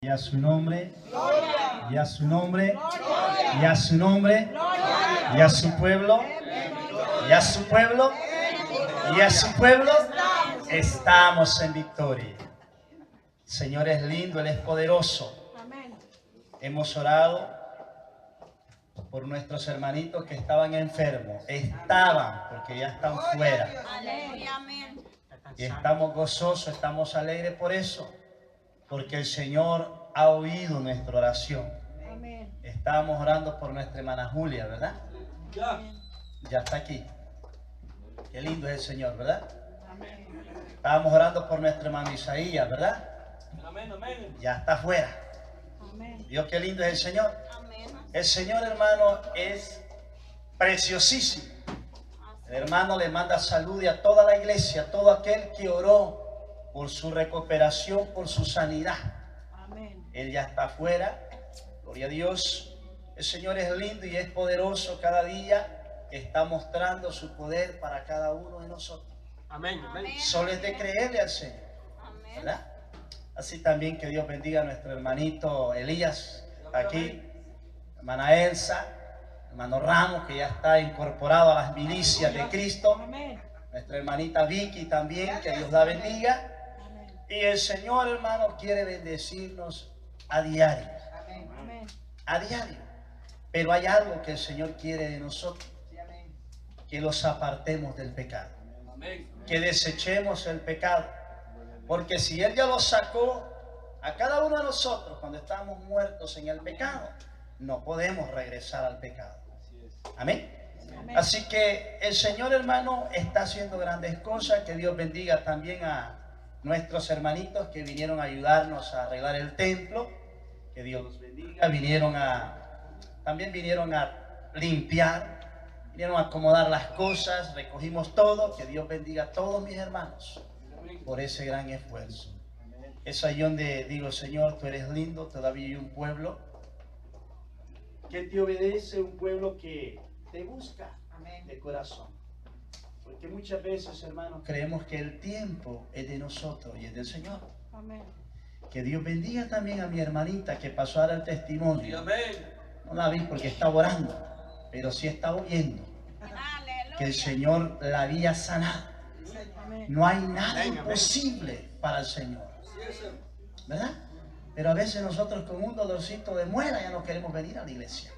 Y a su nombre, y a su nombre, y a su nombre, y a su pueblo, y a su pueblo, y a su pueblo, estamos en victoria. El Señor es lindo, Él es poderoso. Hemos orado por nuestros hermanitos que estaban enfermos. Estaban, porque ya están fuera. Y estamos gozosos, estamos alegres por eso. Porque el Señor ha oído nuestra oración. Estábamos orando por nuestra hermana Julia, ¿verdad? Ya está aquí. Qué lindo es el Señor, ¿verdad? Estábamos orando por nuestro hermano Isaías, ¿verdad? Ya está afuera. Dios, qué lindo es el Señor. El Señor, hermano, es preciosísimo. El hermano le manda salud a toda la iglesia, a todo aquel que oró por su recuperación, por su sanidad. Él ya está afuera. Gloria a Dios. El Señor es lindo y es poderoso. Cada día está mostrando su poder para cada uno de nosotros. Solo es de creerle al Señor, ¿verdad? Así también que Dios bendiga a nuestro hermanito Elías aquí, hermana Elsa, hermano Ramos, que ya está incorporado a las milicias de Cristo, nuestra hermanita Vicky también, que Dios la bendiga. Y el Señor, hermano, quiere bendecirnos a diario, a diario. Pero hay algo que el Señor quiere de nosotros, que los apartemos del pecado, que desechemos el pecado. Porque si Él ya lo sacó a cada uno de nosotros cuando estamos muertos en el pecado, no podemos regresar al pecado. Amén. Así que el Señor, hermano, está haciendo grandes cosas. Que Dios bendiga también a nuestros hermanitos que vinieron a ayudarnos a arreglar el templo. Que Dios los bendiga. También vinieron a limpiar, vinieron a acomodar las cosas, recogimos todo. Que Dios bendiga a todos mis hermanos por ese gran esfuerzo. Es ahí donde digo, Señor, tú eres lindo. Todavía hay un pueblo que te obedece, un pueblo que te busca de corazón. Porque muchas veces, hermanos, creemos que el tiempo es de nosotros y es del Señor. Que Dios bendiga también a mi hermanita que pasó a dar el testimonio. No la vi porque estaba orando, pero sí estaba oyendo que el Señor la había sanado. No hay nada imposible para el Señor, ¿verdad? Pero a veces nosotros con un dolorcito de muela ya no queremos venir a la iglesia.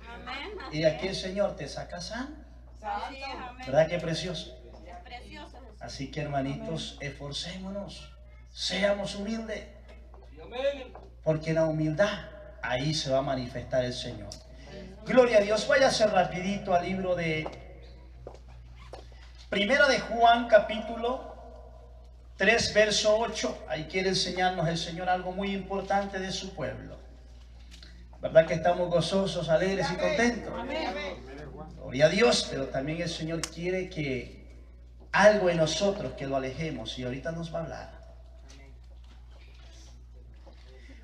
Y aquí el Señor te saca sano. ¿Verdad que precioso? Así que, hermanitos, esforcémonos, seamos humildes, porque en la humildad ahí se va a manifestar el Señor. Gloria a Dios. Váyase rapidito al libro de Primera de Juan, capítulo 3, verso 8. Ahí quiere enseñarnos el Señor algo muy importante de su pueblo. ¿Verdad que estamos gozosos, alegres y contentos? Gloria a Dios. Pero también el Señor quiere que algo en nosotros que lo alejemos, y ahorita nos va a hablar.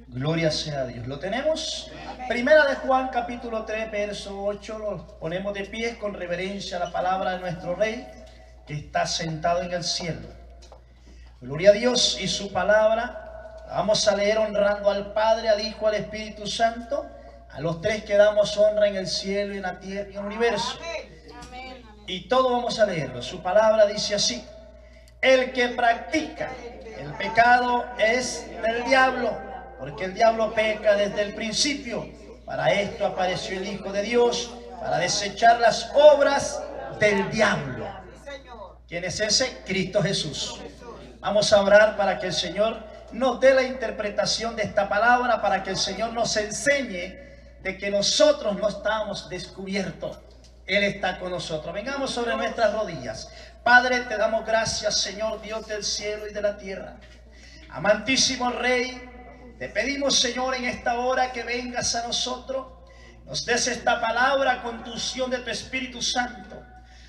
Gloria sea a Dios. ¿Lo tenemos? Primera de Juan, capítulo 3, verso 8. Lo ponemos de pie con reverencia a la palabra de nuestro Rey, que está sentado en el cielo. Gloria a Dios. Y su palabra la vamos a leer honrando al Padre, al Hijo, al Espíritu Santo, a los tres que damos honra en el cielo y en la tierra y en el universo. Y todo vamos a leerlo. Su palabra dice así: el que practica el pecado es del diablo, porque el diablo peca desde el principio. Para esto apareció el Hijo de Dios, para desechar las obras del diablo. ¿Quién es ese? Cristo Jesús. Vamos a orar para que el Señor nos dé la interpretación de esta palabra, para que el Señor nos enseñe de que nosotros no estamos descubiertos. Él está con nosotros. Vengamos sobre nuestras rodillas. Padre, te damos gracias, Señor, Dios del cielo y de la tierra. Amantísimo Rey, te pedimos, Señor, en esta hora que vengas a nosotros, nos des esta palabra con tu unción de tu Espíritu Santo.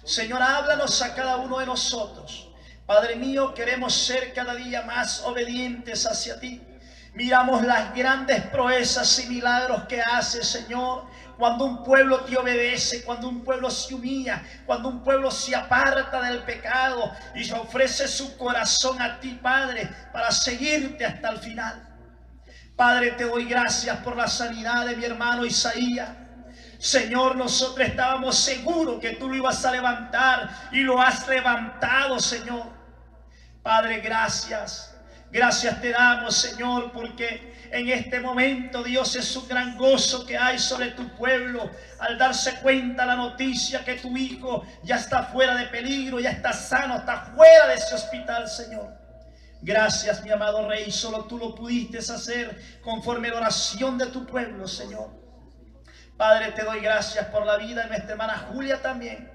Señor, háblanos a cada uno de nosotros. Padre mío, queremos ser cada día más obedientes hacia ti. Miramos las grandes proezas y milagros que haces, Señor, cuando un pueblo te obedece, cuando un pueblo se humilla, cuando un pueblo se aparta del pecado y ofrece su corazón a ti, Padre, para seguirte hasta el final. Padre, te doy gracias por la sanidad de mi hermano Isaías. Señor, nosotros estábamos seguros que tú lo ibas a levantar y lo has levantado, Señor. Padre, gracias. Gracias te damos, Señor, porque en este momento, Dios, es un gran gozo que hay sobre tu pueblo al darse cuenta la noticia que tu hijo ya está fuera de peligro, ya está sano, está fuera de ese hospital, Señor. Gracias, mi amado Rey, solo tú lo pudiste hacer conforme a la oración de tu pueblo, Señor. Padre, te doy gracias por la vida de nuestra hermana Julia también,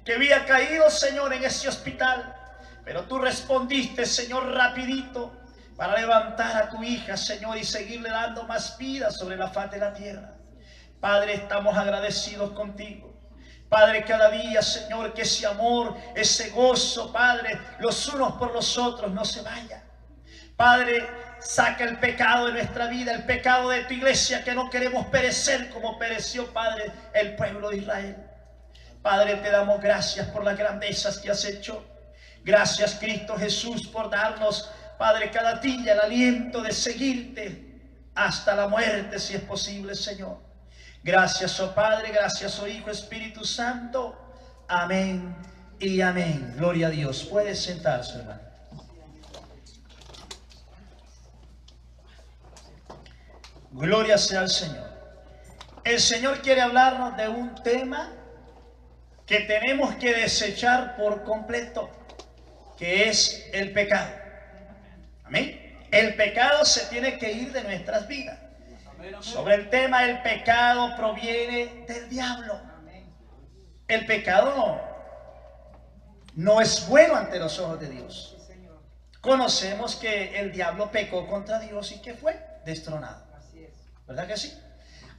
que había caído, Señor, en ese hospital. Pero tú respondiste, Señor, rapidito para levantar a tu hija, Señor, y seguirle dando más vida sobre la faz de la tierra. Padre, estamos agradecidos contigo. Padre, cada día, Señor, que ese amor, ese gozo, Padre, los unos por los otros no se vaya. Padre, saca el pecado de nuestra vida, el pecado de tu iglesia, que no queremos perecer como pereció, Padre, el pueblo de Israel. Padre, te damos gracias por las grandezas que has hecho. Gracias, Cristo Jesús, por darnos, Padre, cada día el aliento de seguirte hasta la muerte, si es posible, Señor. Gracias, oh Padre, gracias, oh Hijo, Espíritu Santo. Amén y amén. Gloria a Dios. Puede sentarse, hermano. Gloria sea al Señor. El Señor quiere hablarnos de un tema que tenemos que desechar por completo, que es el pecado. Amén. El pecado se tiene que ir de nuestras vidas. Sobre el tema, el pecado proviene del diablo. El pecado no es bueno ante los ojos de Dios. Conocemos que el diablo pecó contra Dios y que fue destronado. ¿Verdad que sí?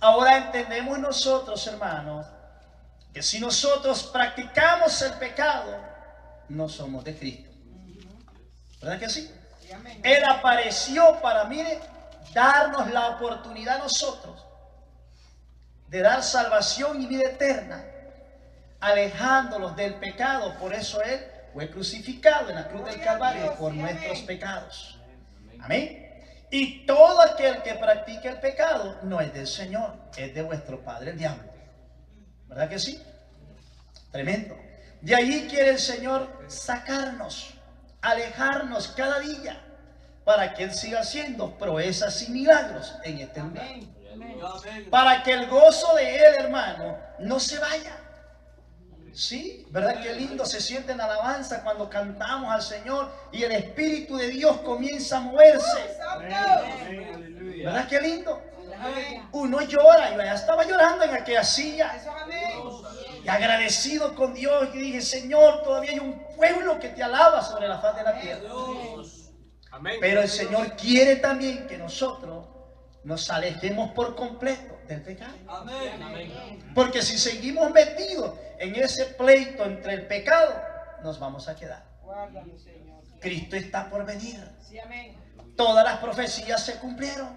Ahora entendemos nosotros, hermanos, que si nosotros practicamos el pecado, no somos de Cristo. ¿Verdad que sí? Él apareció para, mire, darnos la oportunidad a nosotros de dar salvación y vida eterna, alejándolos del pecado. Por eso Él fue crucificado en la cruz del Calvario por nuestros pecados. Amén. Y todo aquel que practique el pecado no es del Señor, es de vuestro padre el diablo. ¿Verdad que sí? Tremendo. De allí quiere el Señor sacarnos, alejarnos cada día, para que Él siga haciendo proezas y milagros en este lugar. Para que el gozo de Él, hermano, no se vaya. Sí, ¿verdad que lindo se siente en alabanza cuando cantamos al Señor y el Espíritu de Dios comienza a moverse? ¿Verdad que lindo? Uno llora, yo ya estaba llorando en aquella silla y agradecido con Dios, y dije, Señor, todavía hay un pueblo que te alaba sobre la faz de la tierra. Pero el Señor quiere también que nosotros nos alejemos por completo del pecado. Porque si seguimos metidos en ese pleito entre el pecado, nos vamos a quedar. Cristo está por venir. Todas las profecías se cumplieron.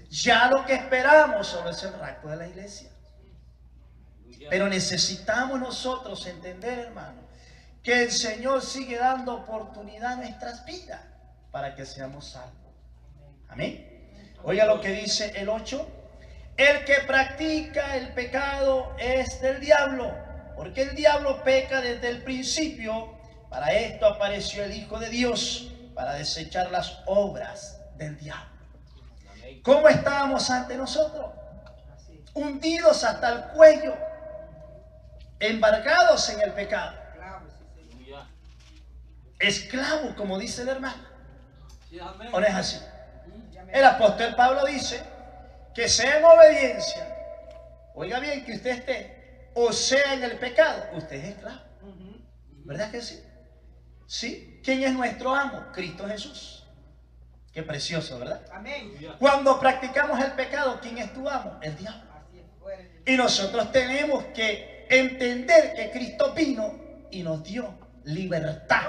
Ya lo que esperamos solo es el rapto de la iglesia. Pero necesitamos nosotros entender, hermano, que el Señor sigue dando oportunidad a nuestras vidas para que seamos salvos. Amén. Oiga lo que dice el 8. El que practica el pecado es del diablo, porque el diablo peca desde el principio. Para esto apareció el Hijo de Dios, para desechar las obras del diablo. ¿Cómo estábamos ante nosotros? Hundidos hasta el cuello, embargados en el pecado. Esclavos, como dice el hermano. ¿O no es así? El apóstol Pablo dice que sea en obediencia, oiga bien, que usted esté, o sea en el pecado, usted es esclavo. ¿Verdad que sí? ¿Sí? ¿Quién es nuestro amo? Cristo Jesús. Qué precioso, ¿verdad? Amén. Cuando practicamos el pecado, ¿quién es tu amo? El diablo. Y nosotros tenemos que entender que Cristo vino y nos dio libertad.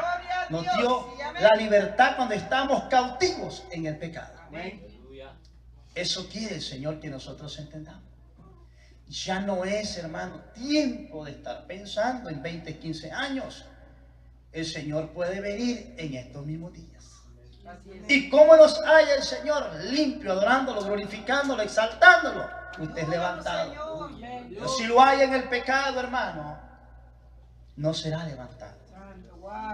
Nos dio la libertad cuando estamos cautivos en el pecado. Eso quiere el Señor que nosotros entendamos. Ya no es, hermano, tiempo de estar pensando en 20, 15 años. El Señor puede venir en estos mismos días. ¿Y cómo nos halla el Señor? Limpio, adorándolo, glorificándolo, exaltándolo. Usted es levantado. Pero si lo hay en el pecado, hermano, no será levantado.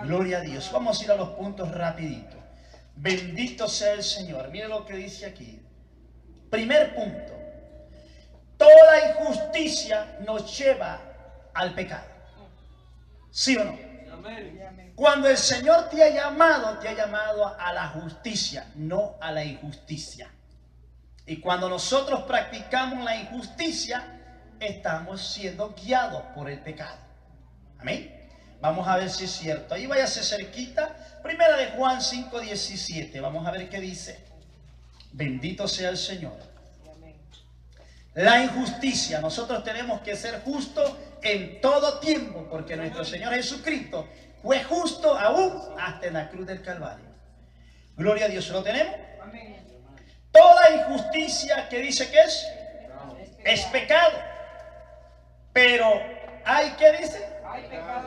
Gloria a Dios. Vamos a ir a los puntos rapidito. Bendito sea el Señor. Mire lo que dice aquí. Primer punto. Toda injusticia nos lleva al pecado. ¿Sí o no? Cuando el Señor te ha llamado a la justicia, no a la injusticia. Y cuando nosotros practicamos la injusticia, estamos siendo guiados por el pecado. Amén. Vamos a ver si es cierto. Ahí váyase cerquita. Primera de Juan 5:17. Vamos a ver qué dice. Bendito sea el Señor. La injusticia. Nosotros tenemos que ser justos en todo tiempo, porque nuestro Señor Jesucristo fue justo aún hasta en la cruz del Calvario. Gloria a Dios. ¿Lo tenemos? Toda injusticia que dice que es pecado. Pero hay, ¿qué dice?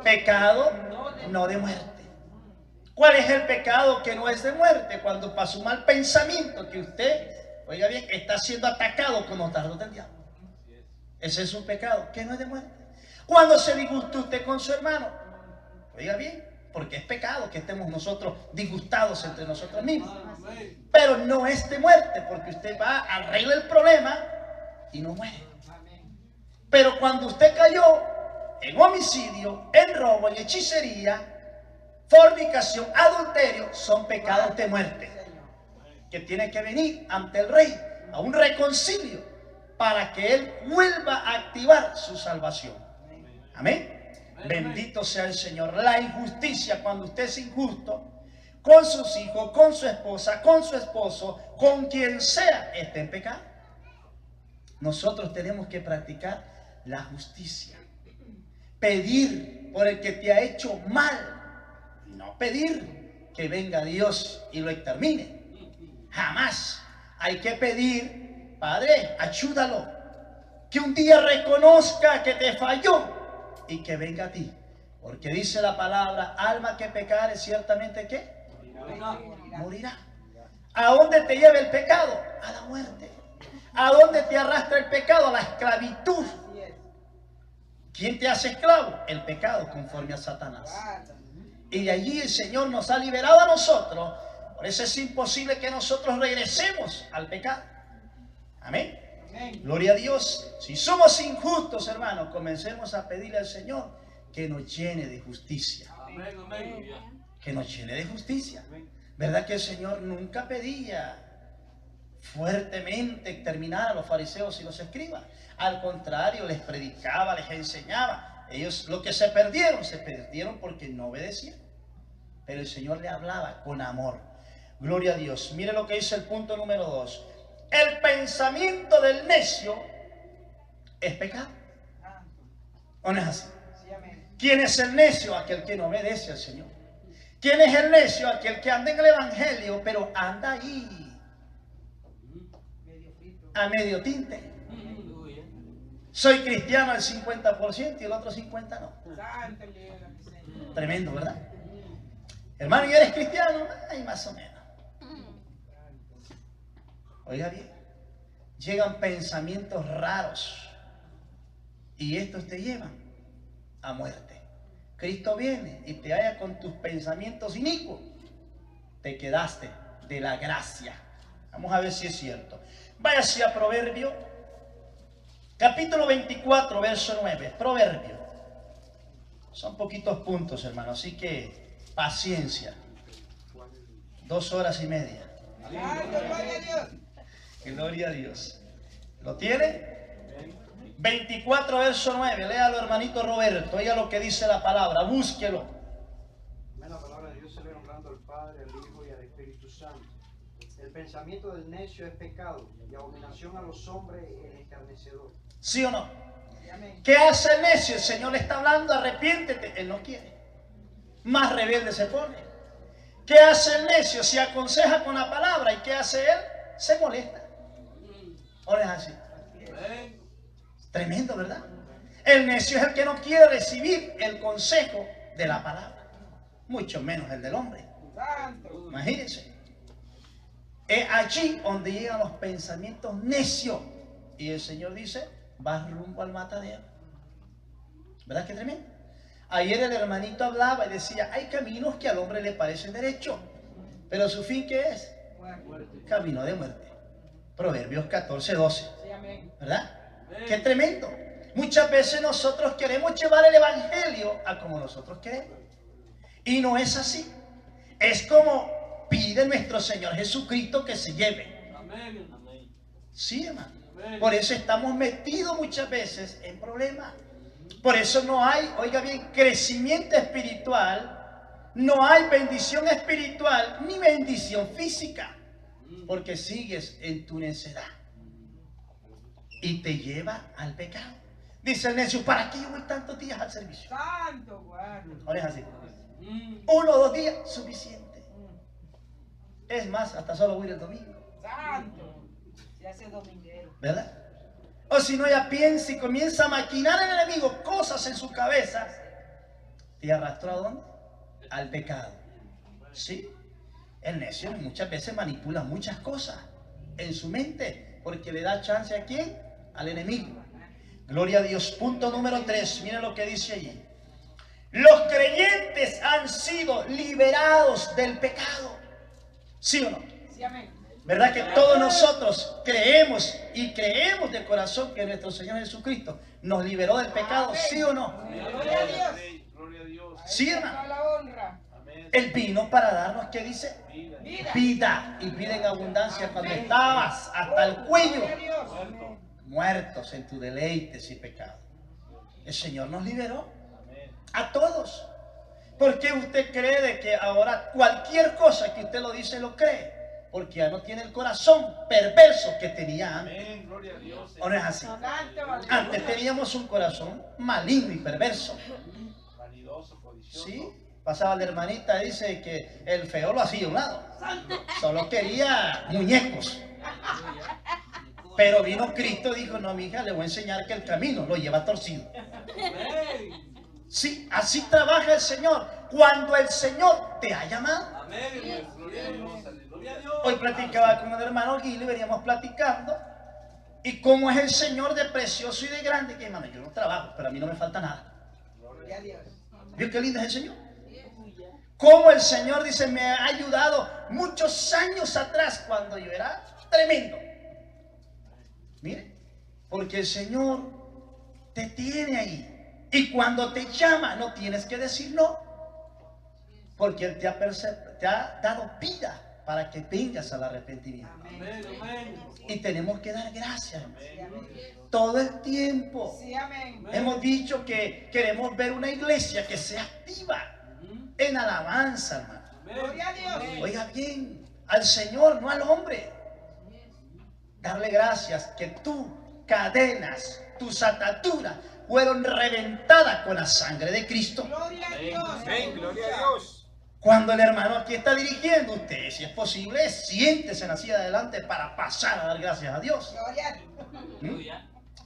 Pecado no de muerte. ¿Cuál es el pecado que no es de muerte? Cuando pasa un mal pensamiento que usted, oiga bien, está siendo atacado con los dardos del diablo. Ese es un pecado que no es de muerte. Cuando se disgusta usted con su hermano, oiga bien, porque es pecado que estemos nosotros disgustados entre nosotros mismos. Pero no es de muerte, porque usted va, arregla el problema y no muere. Pero cuando usted cayó en homicidio, en robo, en hechicería, fornicación, adulterio, son pecados de muerte, que tiene que venir ante el rey a un reconcilio para que él vuelva a activar su salvación. Amén. Bendito sea el Señor. La injusticia, cuando usted es injusto con sus hijos, con su esposa, con su esposo, con quien sea, está en pecado. Nosotros tenemos que practicar la justicia. Pedir por el que te ha hecho mal. No pedir que venga Dios y lo extermine. Jamás. Hay que pedir, Padre, ayúdalo. Que un día reconozca que te falló y que venga a ti. Porque dice la palabra, alma que pecare, ciertamente ¿qué? Morirá. ¿A dónde te lleva el pecado? A la muerte. ¿A dónde te arrastra el pecado? A la esclavitud. ¿Quién te hace esclavo? El pecado, conforme a Satanás. Y de allí el Señor nos ha liberado a nosotros. Por eso es imposible que nosotros regresemos al pecado. Amén. Gloria a Dios. Si somos injustos, hermanos, comencemos a pedirle al Señor que nos llene de justicia. Que nos llene de justicia. ¿Verdad que el Señor nunca pedía fuertemente exterminar a los fariseos y los escribas? Al contrario, les predicaba, les enseñaba. Ellos lo que se perdieron porque no obedecían. Pero el Señor le hablaba con amor. Gloria a Dios. Mire lo que dice el punto número 2. El pensamiento del necio es pecado. ¿O no es así? ¿Quién es el necio? Aquel que no obedece al Señor. ¿Quién es el necio? Aquel que anda en el evangelio, pero anda ahí a medio tinte. Soy cristiano al 50% y el otro 50% no. Tremendo, ¿verdad? Hermano, ¿y eres cristiano? Ay, más o menos. Oiga bien, llegan pensamientos raros y estos te llevan a muerte. Cristo viene y te halla con tus pensamientos inicuos. Te quedaste de la gracia. Vamos a ver si es cierto. Váyase a Proverbio, capítulo 24, verso 9. Proverbio. Son poquitos puntos, hermano, así que paciencia. 2 horas y media. Gloria a Dios. ¿Lo tiene? 24, verso 9. Léalo, hermanito Roberto. Oiga lo que dice la palabra. Búsquelo. La palabra de Dios se ve honrando al Padre, al Hijo y al Espíritu Santo. El pensamiento del necio es pecado y abominación a los hombres el escarnecedor. ¿Sí o no? ¿Qué hace el necio? El Señor le está hablando, arrepiéntete. Él no quiere. Más rebelde se pone. ¿Qué hace el necio? Se aconseja con la palabra. ¿Y qué hace él? Se molesta. ¿O no es así? Tremendo, ¿verdad? El necio es el que no quiere recibir el consejo de la palabra. Mucho menos el del hombre. Imagínense. Es allí donde llegan los pensamientos necios. Y el Señor dice, vas rumbo al matadero. ¿Verdad que tremendo? Ayer el hermanito hablaba y decía, hay caminos que al hombre le parecen derechos, pero su fin, ¿qué es? Camino de muerte. Proverbios 14:12. ¿Verdad? Qué tremendo. Muchas veces nosotros queremos llevar el evangelio a como nosotros queremos. Y no es así. Es como pide nuestro Señor Jesucristo que se lleve. Sí, hermano. Por eso estamos metidos muchas veces en problemas. Por eso no hay, oiga bien, crecimiento espiritual, no hay bendición espiritual ni bendición física, porque sigues en tu necedad y te lleva al pecado. Dice el necio, ¿para qué yo voy tantos días al servicio? Santo, guarda. Ahora es así. 1 o 2 días, suficiente. Es más, hasta solo voy el domingo. Santo. Se hace dominguero. ¿Verdad? O si no, ya piensa y comienza a maquinar el enemigo cosas en su cabeza. ¿Te arrastró a dónde? Al pecado. ¿Sí? El necio muchas veces manipula muchas cosas en su mente porque le da chance a ¿quién? Al enemigo. Gloria a Dios. Punto número 3. Miren lo que dice allí. Los creyentes han sido liberados del pecado. ¿Sí o no? Sí, amén. ¿Verdad que todos nosotros creemos y creemos de corazón que nuestro Señor Jesucristo nos liberó del pecado? ¿Sí o no? Gloria a Dios. Sí, Ahí hermano. está la honra. Él vino para darnos, ¿qué dice? Vida. Vida, y vida en abundancia. Cuando estabas hasta el cuello, Gloria a Dios. Amén. muertos en tus deleites y pecados. El Señor nos liberó a todos. ¿Por qué usted cree de que ahora cualquier cosa que usted lo dice lo cree? Porque ya no tiene el corazón perverso que tenía antes. ¿O no es así? Antes teníamos un corazón maligno y perverso. ¿Sí? Pasaba la hermanita, dice que el feo lo hacía a un lado. Solo quería muñecos. Pero vino Cristo y dijo, no, mi hija, le voy a enseñar que el camino lo lleva torcido. Sí, así trabaja el Señor. Cuando el Señor te ha llamado. Hoy platicaba con un hermano Guillermo y veníamos platicando. Y cómo es el Señor de precioso y de grande. Que hermano, yo no trabajo, pero a mí no me falta nada. Gloria a Dios. ¿Vio qué lindo es el Señor? Cómo el Señor dice, me ha ayudado muchos años atrás cuando yo era tremendo. Mire, porque el Señor te tiene ahí. Y cuando te llama, no tienes que decir no. Porque Él te ha dado vida para que vengas al arrepentimiento. Y tenemos que dar gracias todo el tiempo. Sí, amén. Hemos dicho que queremos ver una iglesia que sea activa en alabanza, hermano. Gloria a Dios. Oiga bien, al Señor, no al hombre. Darle gracias que tus cadenas, tus ataduras fueron reventadas con la sangre de Cristo. Gloria a Dios. Amén, gloria a Dios. Cuando el hermano aquí está dirigiendo, usted, si es posible, siéntese en la silla de adelante para pasar a dar gracias a Dios. Gloria a Dios.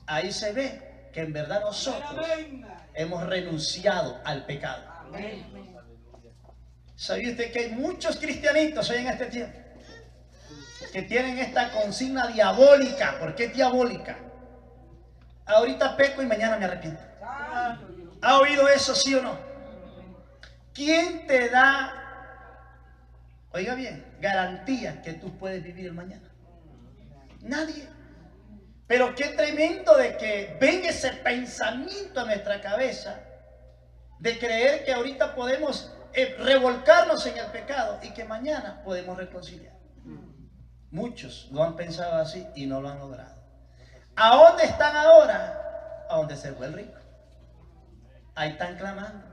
Ahí se ve que en verdad nosotros hemos renunciado al pecado. ¿Sabía usted que hay muchos cristianitos hoy en este tiempo que tienen esta consigna diabólica? ¿Por qué diabólica? Ahorita peco y mañana me arrepiento. ¿Ha oído eso, sí o no? ¿Quién te da, oiga bien, garantía que tú puedes vivir el mañana? Nadie. Pero qué tremendo de que venga ese pensamiento a nuestra cabeza de creer que ahorita podemos revolcarnos en el pecado y que mañana podemos reconciliar. Muchos lo han pensado así y no lo han logrado. ¿A dónde están ahora? A donde se fue el rico. Ahí están clamando,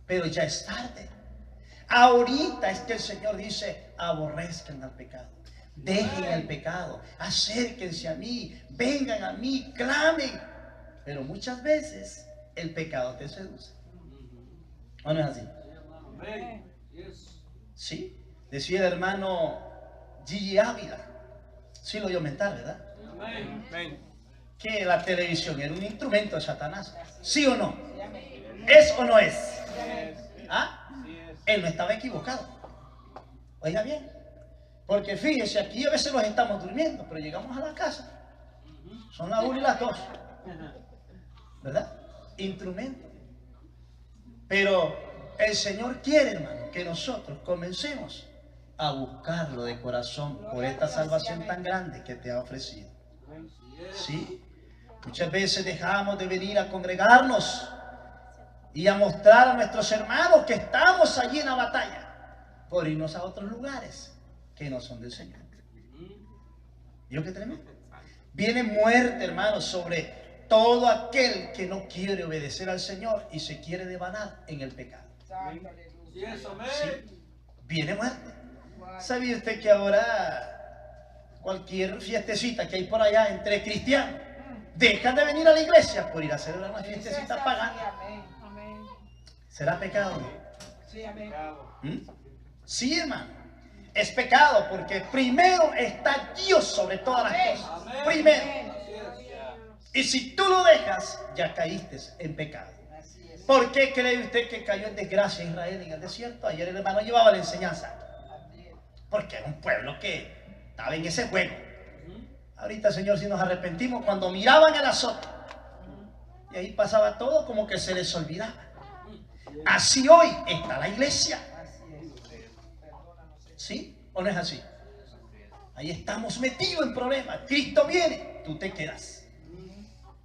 pero ya es tarde. Ahorita es que el Señor dice, aborrezcan al pecado, dejen el pecado, acérquense a mí, vengan a mí, clamen. Pero muchas veces el pecado te seduce. ¿O no es así? Sí, decía el hermano Gigi Ávila, sí lo oyó mentar, ¿verdad? Que la televisión era un instrumento de Satanás. ¿Sí o no? ¿Es o no es? ¿Ah? Él no estaba equivocado. Oiga bien, Porque fíjese, aquí a veces nos estamos durmiendo, pero llegamos a la casa. Son las 1 y las 2. ¿Verdad? Instrumento. Pero el Señor quiere, hermano, que nosotros comencemos a buscarlo de corazón por esta salvación tan grande que te ha ofrecido. ¿Sí? Muchas veces dejamos de venir a congregarnos y a mostrar a nuestros hermanos que estamos allí en la batalla por irnos a otros lugares que no son del Señor. ¿Vio qué tremendo? Viene muerte, hermano, sobre todo aquel que no quiere obedecer al Señor y se quiere devanar en el pecado. ¿Sí? Viene muerte. ¿Sabía usted que ahora cualquier fiestecita que hay por allá entre cristianos dejan de venir a la iglesia por ir a celebrar una fiestecita pagana? ¿Será pecado? Sí, hermano. Es pecado porque primero está Dios sobre todas las cosas. Primero. Y si tú lo dejas, ya caíste en pecado. ¿Por qué cree usted que cayó en desgracia Israel en el desierto? Ayer el hermano llevaba la enseñanza. Porque era un pueblo que estaba en ese juego. Ahorita, Señor, si nos arrepentimos cuando miraban el azote. Y ahí pasaba todo como que se les olvidaba. Así hoy está la iglesia. ¿Sí? ¿O no es así? Ahí estamos metidos en problemas. Cristo viene, tú te quedas.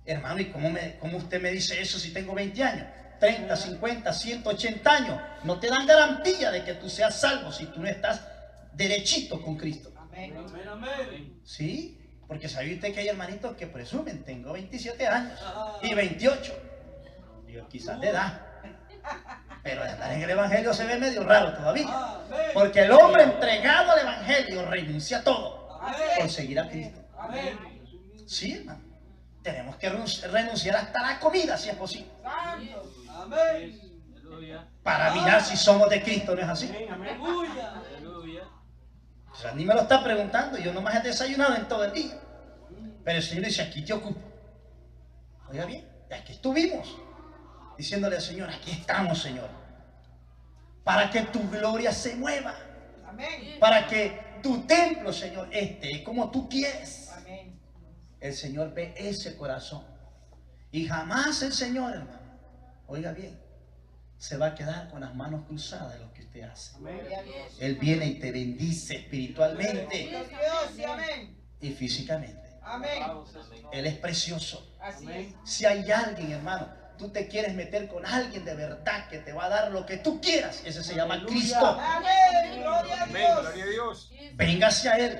Hermano, ¿y cómo usted me dice eso si tengo 20 años? 30, 50, 180 años. No te dan garantía de que tú seas salvo si tú no estás derechito con Cristo. ¿Sí? Porque sabe usted que hay hermanitos que presumen, tengo 27 años y 28. Digo, quizás de edad. Pero de andar en el evangelio se ve medio raro todavía. Porque el hombre entregado al evangelio renuncia a todo por seguir a Cristo. Sí, hermano. Tenemos que renunciar hasta la comida si es posible. Para mirar si somos de Cristo, ¿no es así? O sea, ni me lo está preguntando, yo nomás he desayunado en todo el día. Pero el Señor dice, aquí te ocupo. Oiga bien, aquí estuvimos. Diciéndole al Señor, aquí estamos, Señor. Para que tu gloria se mueva. Para que tu templo, Señor, esté como tú quieres. El Señor ve ese corazón. Y jamás el Señor, hermano, oiga bien, se va a quedar con las manos cruzadas de lo que usted hace. Él viene y te bendice espiritualmente y físicamente. Él es precioso. Si hay alguien, hermano, tú te quieres meter con alguien de verdad que te va a dar lo que tú quieras, ese se llama Cristo. Gloria a Dios. Venga hacia Él.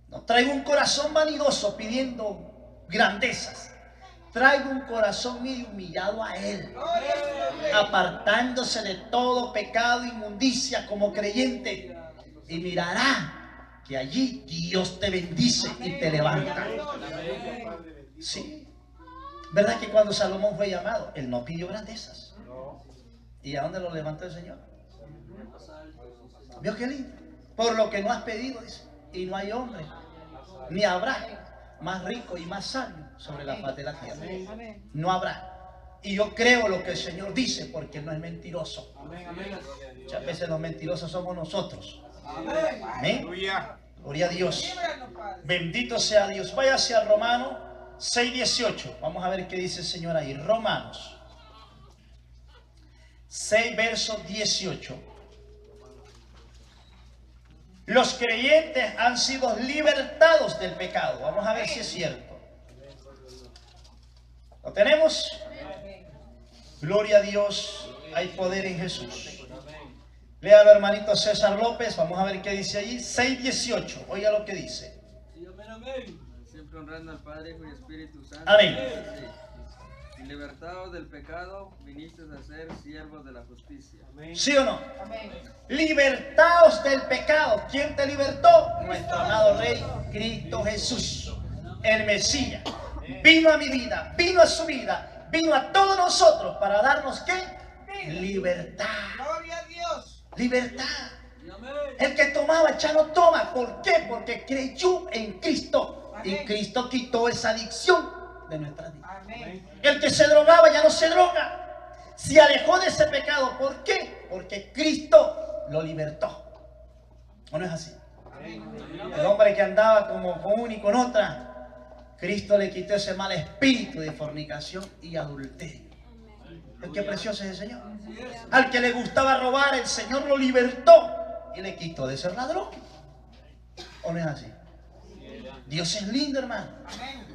No traigo un corazón vanidoso pidiendo grandezas. Traigo un corazón medio humillado a Él, apartándose de todo pecado, inmundicia como creyente. Y mirará que allí Dios te bendice y te levanta. Sí. ¿Verdad que cuando Salomón fue llamado, él no pidió grandezas? ¿Y a dónde lo levantó el Señor? ¿Vio qué lindo? Por lo que no has pedido, dice. Y no hay hombre, ni habrá más rico y más sabio sobre la faz de la tierra. No habrá. Y yo creo lo que el Señor dice porque no es mentiroso. Muchas veces los mentirosos somos nosotros. Amén. Gloria a Dios. Bendito sea Dios. Vaya hacia Romanos 6:18. Vamos a ver qué dice el Señor ahí. Romanos 6, verso 18. Los creyentes han sido libertados del pecado. Vamos a ver si es cierto. ¿Lo tenemos? Gloria a Dios. Hay poder en Jesús. Léalo, hermanito César López. Vamos a ver qué dice allí. 6:18. Oiga lo que dice. Siempre honrando al Padre, Hijo y Espíritu Santo. Amén. Y libertados del pecado, viniste a ser siervos de la justicia. ¿Sí o no? Libertados del pecado. ¿Quién te libertó? Nuestro amado Rey, Cristo Jesús, el Mesías. Vino a mi vida, vino a su vida, vino a todos nosotros para darnos ¿qué? Libertad. Gloria a Dios. Libertad. El que tomaba ya no toma. ¿Por qué? Porque creyó en Cristo. Y Cristo quitó esa adicción de nuestras vidas. El que se drogaba ya no se droga. Se alejó de ese pecado. ¿Por qué? Porque Cristo lo libertó. ¿O no es así? El hombre que andaba como con una y con otra, Cristo le quitó ese mal espíritu de fornicación y adulterio. Qué precioso es el Señor. Al que le gustaba robar, el Señor lo libertó y le quitó de ser ladrón. ¿O no es así? Dios es lindo, hermano.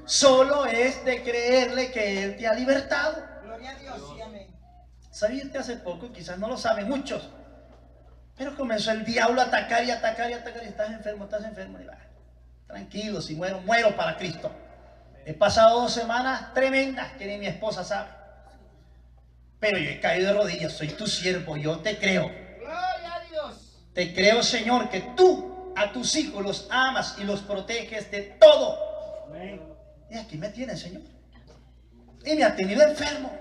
Solo es de creerle que Él te ha libertado. Gloria a Dios, sí, amén. ¿Sabía usted hace poco? Quizás no lo saben muchos. Pero comenzó el diablo a atacar y atacar y atacar. Y estás enfermo. Y va, tranquilo, si muero, muero para Cristo. He pasado 2 semanas tremendas que ni mi esposa sabe. Pero yo he caído de rodillas. Soy tu siervo, yo te creo. Gloria a Dios. Te creo, Señor, que tú a tus hijos los amas y los proteges de todo. Y aquí me tienes, Señor. Y me ha tenido enfermo.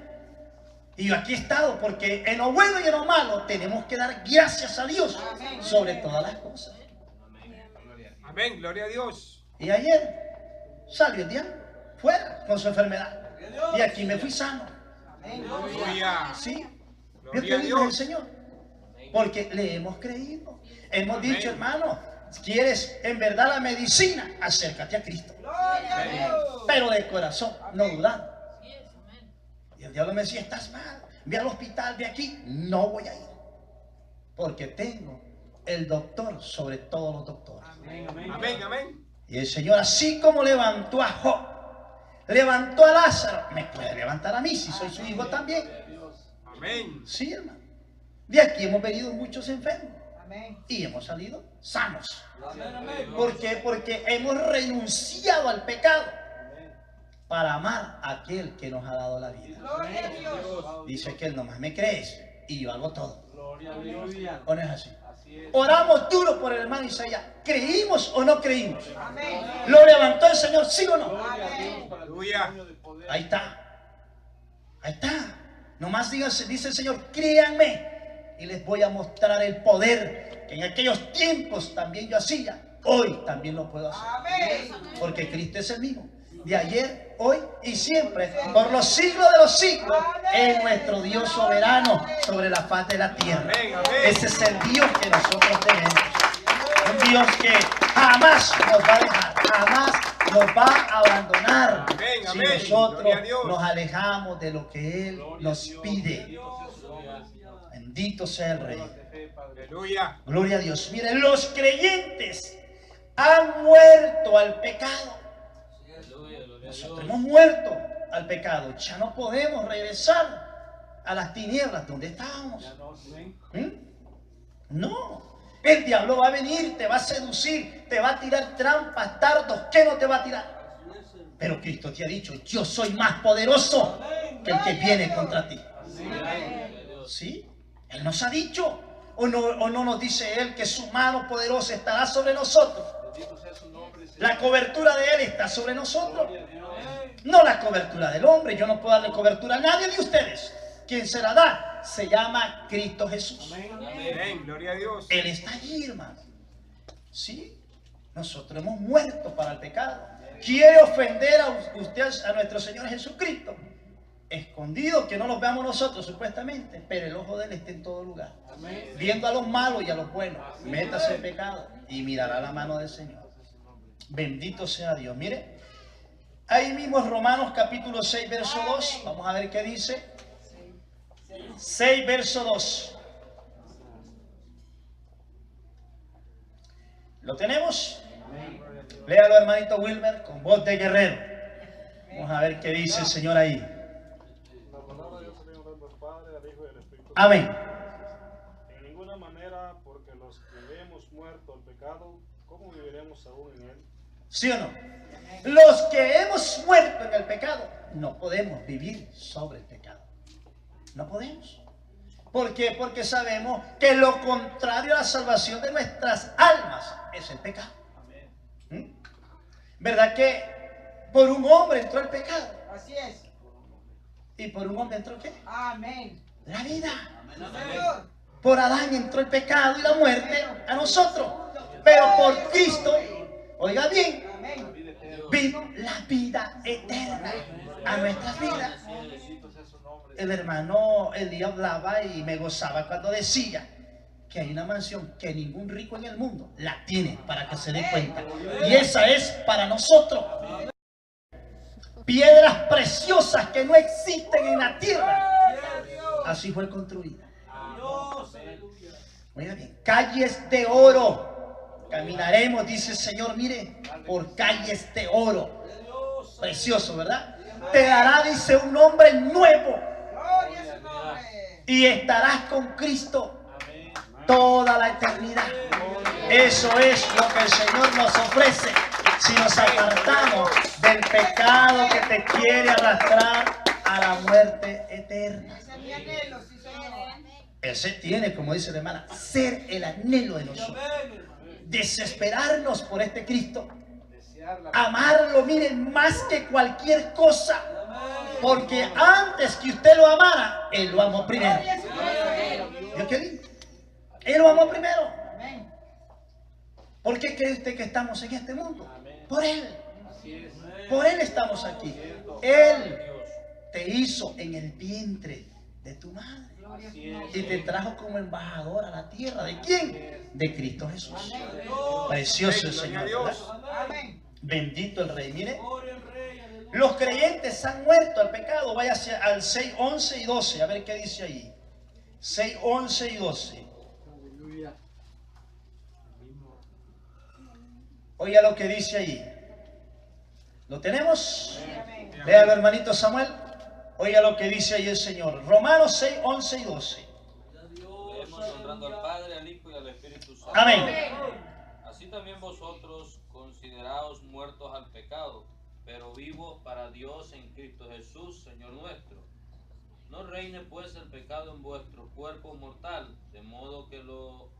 Y yo aquí he estado, porque en lo bueno y en lo malo tenemos que dar gracias a Dios sobre todas las cosas. Amén, gloria a Dios. Y ayer salió el diablo fuera con su enfermedad. Y aquí me fui sano. Aleluya. ¿Sí? Vio Gloria que a lindo es el Dios. Señor. Porque le hemos creído. Hemos Amén. dicho, hermano, ¿quieres en verdad la medicina? Acércate a Cristo. Gloria a Dios. Pero de corazón, no dudando. Y el diablo me decía, estás mal, ve al hospital, ve aquí. No voy a ir. Porque tengo el doctor sobre todos los doctores. Amén, amén. Y el Señor, así como levantó a Job, levantó a Lázaro, me puede levantar a mí si soy su hijo también. Amén. Sí, hermano. De aquí hemos venido muchos enfermos Amén. y hemos salido sanos. ¿Por qué? Porque hemos renunciado al pecado para amar a aquel que nos ha dado la vida. Gloria a Dios. Dice que él nomás me crees y yo hago todo. Aleluya. ¿O no es así? Oramos duro por el hermano Isaías. ¿Creímos o no creímos? Amén. ¿Lo levantó el Señor, sí o no? Amén. Aleluya. Ahí está. Ahí está. Nomás díganse, dice el Señor, créanme y les voy a mostrar el poder que en aquellos tiempos también yo hacía. Hoy también lo puedo hacer. Amén. Porque Cristo es el mismo. De ayer, hoy y siempre. Por los siglos de los siglos. Es nuestro Dios soberano sobre la faz de la tierra. Amén, amén. Ese es el Dios que nosotros tenemos. Un Dios que jamás nos va a dejar. Jamás nos va a abandonar. Amén, Si amén. nosotros Gloria a Dios. nos alejamos de lo que Él nos pide. Bendito sea el Rey. Aleluya. Gloria a Dios. Miren, los creyentes han muerto al pecado. Nosotros hemos muerto al pecado. Ya no podemos regresar a las tinieblas donde estábamos. ¿Mm? No. El diablo va a venir, te va a seducir, te va a tirar trampas, dardos. ¿Qué no te va a tirar? Pero Cristo te ha dicho, yo soy más poderoso que el que viene contra ti. ¿Sí? Él nos ha dicho. ¿O no nos dice Él que su mano poderosa estará sobre nosotros? La cobertura de Él está sobre nosotros. No la cobertura del hombre. Yo no puedo darle cobertura a nadie de ustedes. Quien se la da se llama Cristo Jesús. Amén, gloria a Dios. Él está allí, hermano. ¿Sí? Nosotros hemos muerto para el pecado. ¿Quiere ofender a usted, a nuestro Señor Jesucristo? Escondido, que no los veamos nosotros supuestamente, pero el ojo de Él está en todo lugar. Viendo a los malos y a los buenos. Métase en pecado y mirará la mano del Señor. Bendito sea Dios. Mire, ahí mismo Romanos capítulo 6, verso 2. Vamos a ver qué dice. 6, verso 2. ¿Lo tenemos? Léalo, hermanito Wilmer, con voz de guerrero. Vamos a ver qué dice el Señor ahí. La palabra de Dios se viene dando al Padre, al Hijo y al Espíritu Santo. Amén. En ninguna manera, porque los que hemos muerto al pecado, ¿cómo viviremos aún en él? ¿Sí o no? Los que hemos muerto en el pecado, no podemos vivir sobre el pecado. No podemos. ¿Por qué? Porque sabemos que lo contrario a la salvación de nuestras almas es el pecado. ¿Mm? ¿Verdad que por un hombre entró el pecado? Así es. ¿Y por un hombre entró qué? Amén. La vida. Señor. Por Adán entró el pecado y la muerte a nosotros. Pero por Cristo, oiga bien, Amén. vino la vida eterna a nuestras vidas. El hermano Elías hablaba y me gozaba cuando decía que hay una mansión que ningún rico en el mundo la tiene, para que se dé cuenta. Y esa es para nosotros. Piedras preciosas que no existen en la tierra. Así fue construida. Oiga bien, calles de oro. Caminaremos, dice el Señor, mire, por calles de oro. Precioso, ¿verdad? Te dará, dice, un nombre nuevo. Gloria a su nombre. Y estarás con Cristo toda la eternidad. Eso es lo que el Señor nos ofrece si nos apartamos del pecado que te quiere arrastrar a la muerte eterna. Ese es mi anhelo, sí, Señor. Ese tiene, como dice la hermana, ser el anhelo de nosotros. Desesperarnos por este Cristo. Amarlo, miren, más que cualquier cosa. Porque antes que usted lo amara, Él lo amó primero. Gloria a su nombre. ¿Vio qué lindo? Él lo amó primero. Amén. ¿Por qué cree usted que estamos en este mundo? Por Él. Por Él estamos aquí. Él te hizo en el vientre de tu madre. Gloria a su nombre. Y te trajo como embajador a la tierra. ¿De quién? De Cristo Jesús. Precioso el Gloria a Señor, Dios. ¿verdad? Amén. Bendito el Rey. Mire, los creyentes han muerto al pecado. Váyase al 6, 11 y 12. A ver qué dice ahí. 6, 11 y 12. Oiga lo que dice ahí. ¿Lo tenemos? Amén. Léalo, hermanito Samuel. Oiga lo que dice ahí el Señor. Romanos 6, 11 y 12. Leemos honrando al Padre, al Hijo y al Espíritu Santo. Amén. Así también vosotros consideraos muertos al pecado, pero vivos para Dios en Cristo Jesús, Señor nuestro. No reine pues el pecado en vuestro cuerpo mortal, de modo que lo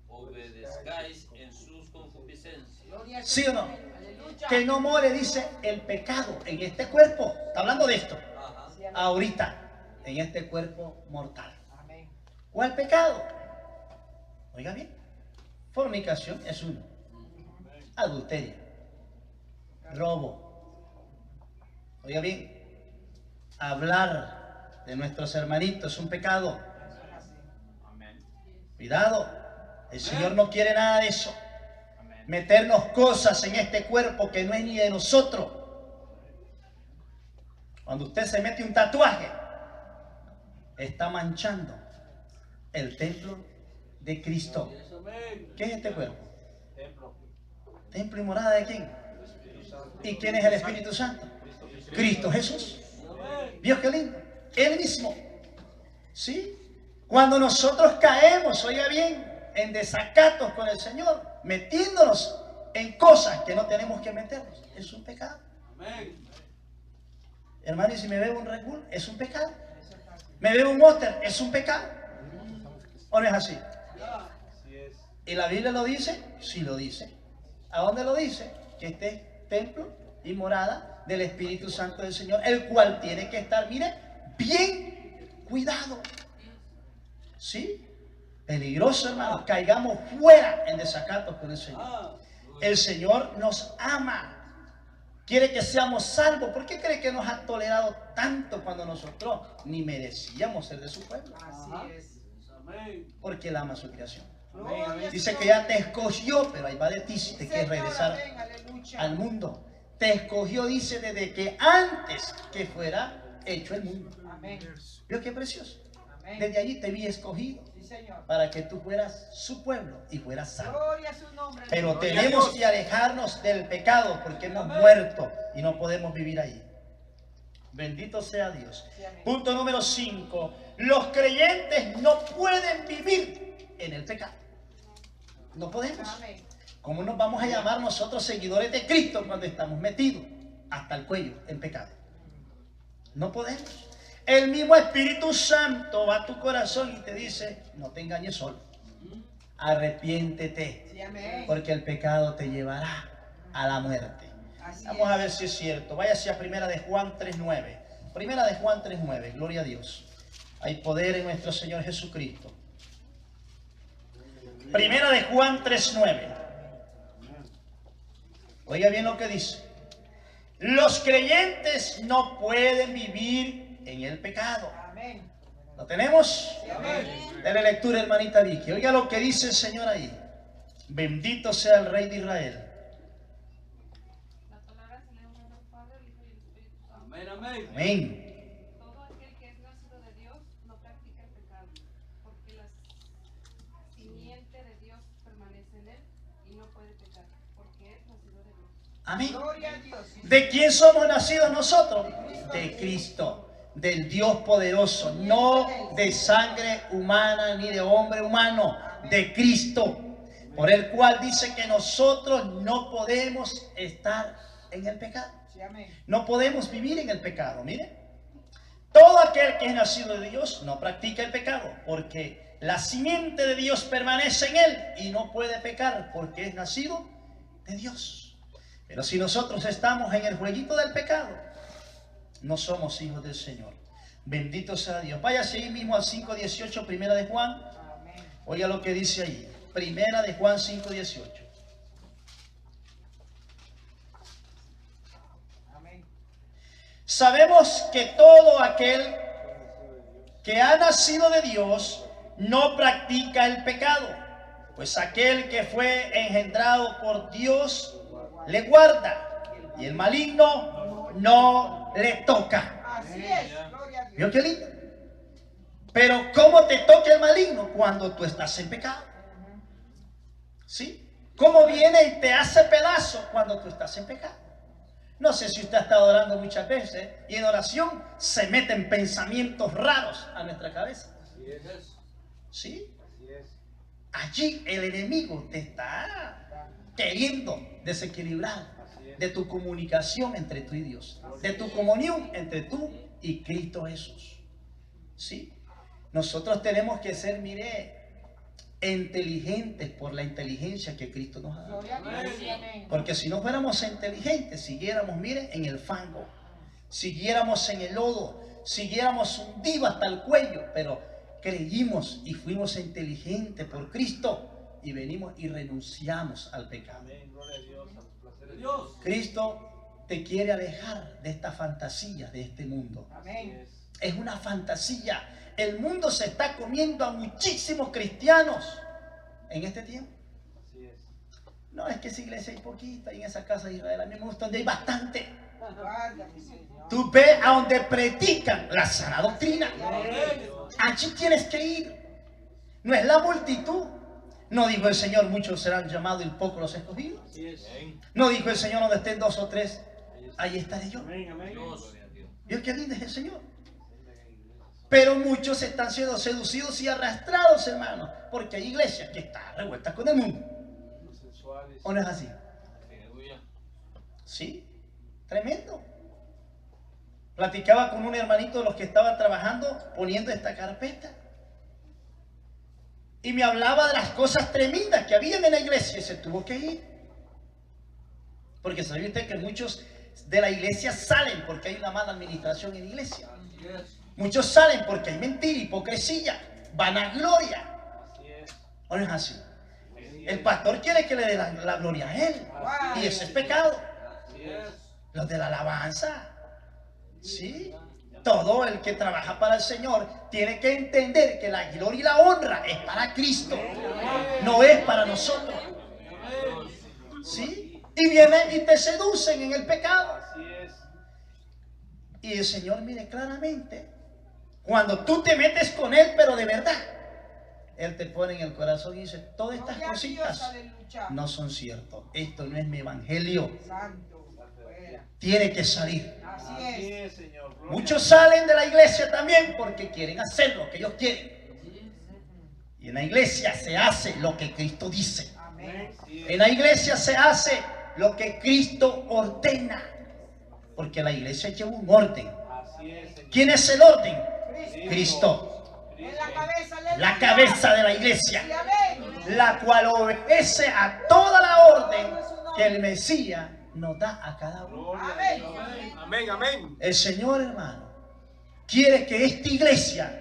obedezcáis en sus concupiscencias. Gloria a su ¿Sí o no? nombre. Aleluya. Que no more, dice, el pecado en este cuerpo. Está hablando de esto. Ajá. Sí, amén. Ahorita, en este cuerpo mortal. Amén. ¿Cuál pecado? Oiga bien. Fornicación es uno. Adulterio. Robo. Oiga bien. Hablar de nuestros hermanitos es un pecado. Amén. Cuidado. El Señor no quiere nada de eso. Meternos cosas en este cuerpo que no es ni de nosotros. Cuando usted se mete un tatuaje, está manchando el templo de Cristo. ¿Qué es este cuerpo? ¿Templo y morada de quién? ¿Y quién es el Espíritu Santo? Cristo Jesús. ¿Vio qué lindo? Él mismo. ¿Sí? Cuando nosotros caemos, oiga bien, en desacatos con el Señor, metiéndonos en cosas que no tenemos que meternos, es un pecado. Hermano, y si me bebo un Red Bull, es un pecado. Me bebo un Monster, es un pecado. ¿O no es así? ¿Y la Biblia lo dice? Sí lo dice. ¿A dónde lo dice? Que este es templo y morada del Espíritu Santo del Señor, el cual tiene que estar, mire, bien cuidado. ¿Sí? Peligroso, hermano. Caigamos fuera en desacatos con el Señor. El Señor nos ama. Quiere que seamos salvos. ¿Por qué cree que nos ha tolerado tanto cuando nosotros ni merecíamos ser de su pueblo? Así es. Porque Él ama su creación. Gloria a su Dice que nombre. ya te escogió, pero ahí va de ti si te quieres Señor, regresar amén, aleluya. al mundo. Te escogió, dice, desde que antes que fuera hecho el mundo. Amén. ¿Vio qué precioso? Amén. Desde allí te vi escogido Sí, Señor. para que tú fueras su pueblo y fueras salvo. Gloria a su nombre. Pero Gloria a tenemos Dios. que alejarnos del pecado porque hemos muerto y no podemos vivir ahí. Bendito sea Dios. Sí, amén. Punto número 5. Los creyentes no pueden vivir en el pecado. No podemos. Amén. ¿Cómo nos vamos a llamar nosotros seguidores de Cristo cuando estamos metidos hasta el cuello en pecado? No podemos. El mismo Espíritu Santo va a tu corazón y te dice, no te engañes solo. Arrepiéntete, Sí, amén. porque el pecado te llevará a la muerte. Así Vamos a es. ver si es cierto. Váyase a Primera de Juan 3:9. Primera de Juan 3:9. Gloria a Dios. Hay poder en nuestro Señor Jesucristo. Primera de Juan 3:9. Oiga bien lo que dice. Los creyentes no pueden vivir en el pecado. Amén. ¿Lo tenemos? Dele lectura, hermanita Vicky. Oiga lo que dice el Señor ahí. Bendito sea el Rey de Israel. La palabra se le honra al Padre, al Hijo y al Espíritu Santo. Amén, amén. Amén. Todo aquel que es nacido de Dios no practica el pecado, porque la simiente de Dios permanece en él y no puede pecar, porque es nacido de Dios. Amén. Gloria a Dios. ¿De quién somos nacidos nosotros? De Cristo, del Dios poderoso, no de sangre humana ni de hombre humano, de Cristo, por el cual dice que nosotros no podemos estar en el pecado. Sí, amén. No podemos vivir en el pecado. Mire, todo aquel que es nacido de Dios no practica el pecado, porque la simiente de Dios permanece en él y no puede pecar porque es nacido de Dios. Pero si nosotros estamos en el jueguito del pecado, no somos hijos del Señor. Bendito sea Dios. Váyase ahí mismo al 5:18, primera de Juan. Amén. Oiga lo que dice ahí. Primera de Juan 5:18. Amén. Sabemos que todo aquel que ha nacido de Dios no practica el pecado, pues aquel que fue engendrado por Dios le guarda y el maligno no le toca. Así es. Gloria a Dios. ¿Vio qué lindo? Pero ¿cómo te toca el maligno? Cuando tú estás en pecado. ¿Sí? ¿Cómo viene y te hace pedazo cuando tú estás en pecado? No sé si usted ha estado orando muchas veces y en oración se meten pensamientos raros a nuestra cabeza. ¿Sí? Allí el enemigo te está queriendo desequilibrar de tu comunicación entre tú y Dios, de tu comunión entre tú y Cristo Jesús. ¿Sí? Nosotros tenemos que ser, mire, inteligentes por la inteligencia que Cristo nos ha dado. Gloria a Dios. Sí, amén. Porque si no fuéramos inteligentes, siguiéramos, mire, en el fango, siguiéramos en el lodo, siguiéramos hundidos hasta el cuello, pero creímos y fuimos inteligentes por Cristo y venimos y renunciamos al pecado. Cristo te quiere alejar de esta fantasía de este mundo. Amén. Es una fantasía. El mundo se está comiendo a muchísimos cristianos en este tiempo. No, es que esa iglesia hay poquita y en esa casa de Israel a mí me gusta donde hay bastante. Guárdame, Señor. Tú ve a donde predican la sana doctrina. Allí tienes que ir. No es la multitud. No dijo el Señor, muchos serán llamados y pocos los escogidos. No dijo el Señor, donde estén 2 o 3, ahí estaré yo. Dios. ¿Vio qué lindo es el Señor? Pero muchos están siendo seducidos y arrastrados, hermanos, porque hay iglesias que están revueltas con el mundo. ¿O no es así? Aleluya. Sí, tremendo. Platicaba con un hermanito de los que estaban trabajando poniendo esta carpeta. Y me hablaba de las cosas tremendas que habían en la iglesia y se tuvo que ir. Porque sabe usted que muchos de la iglesia salen porque hay una mala administración en la iglesia. Muchos salen porque hay mentira, hipocresía, vanagloria. ¿O no es así? El pastor quiere que le dé la gloria a él. Y eso es pecado. Los de la alabanza. ¿Sí? Todo el que trabaja para el Señor tiene que entender que la gloria y la honra es para Cristo. No es para nosotros. ¿Sí? Y vienen y te seducen en el pecado. Y el Señor mire claramente, cuando tú te metes con Él, pero de verdad, Él te pone en el corazón y dice, todas estas Gloria a Dios, cositas aleluya. no son ciertas. Esto no es mi evangelio. Santo. Fuera. Tiene que salir. Así es. Muchos salen de la iglesia también porque quieren hacer lo que ellos quieren. Y en la iglesia se hace lo que Cristo dice. Amén. En la iglesia se hace lo que Cristo ordena. Porque la iglesia lleva un orden. ¿Quién es el orden? Cristo. En la cabeza, aleluya. La cabeza de la iglesia. Sí, amén. La cual obedece a toda la orden que el Mesías nos da a cada uno. Amén. Amén, amén. El Señor, hermano, quiere que esta iglesia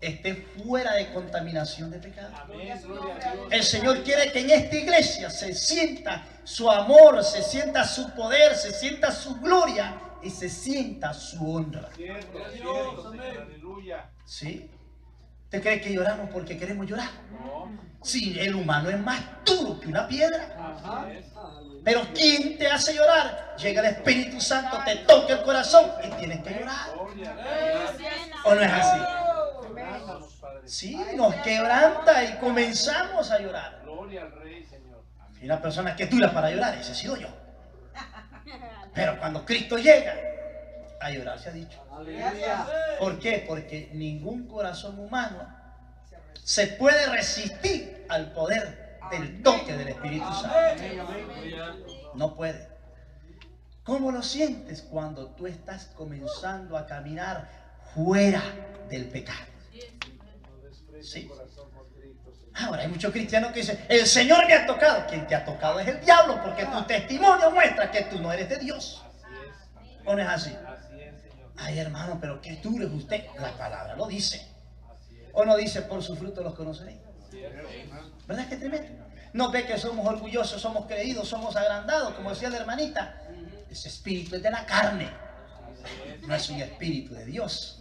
esté fuera de contaminación de pecado. Gloria a su nombre, aleluya. El Señor quiere que en esta iglesia se sienta su amor, se sienta su poder, se sienta su gloria y se sienta su honra. Cierto, cierto, Señor. Aleluya. ¿Sí? ¿Usted cree que lloramos porque queremos llorar? No. Sí, el humano es más duro que una piedra. Así es. Pero ¿quién te hace llorar? Llega el Espíritu Santo, te toca el corazón y tienes que llorar. Gloria a Dios. ¿O no es así? Quebrántanos, Padre. Sí, nos quebranta y comenzamos a llorar. Gloria al Rey, Señor. Y una persona que es dura para llorar, ese he sido yo. Pero cuando Cristo llega, a llorar se ha dicho. Aleluya. ¿Por qué? Porque ningún corazón humano se puede resistir al poder del toque del Espíritu Santo. No puede. ¿Cómo lo sientes cuando tú estás comenzando a caminar fuera del pecado? Sí. Ahora hay muchos cristianos que dicen, el Señor me ha tocado. Quien te ha tocado es el diablo, porque tu testimonio muestra que tú no eres de Dios. ¿O no es así? Ay, hermano, pero qué duro es usted. La palabra lo dice. ¿O no dice, por su fruto los conoceréis? ¿Verdad que es tremendo? No ve que somos orgullosos, somos creídos, somos agrandados, como decía la hermanita. Ese espíritu es de la carne. No es un espíritu de Dios.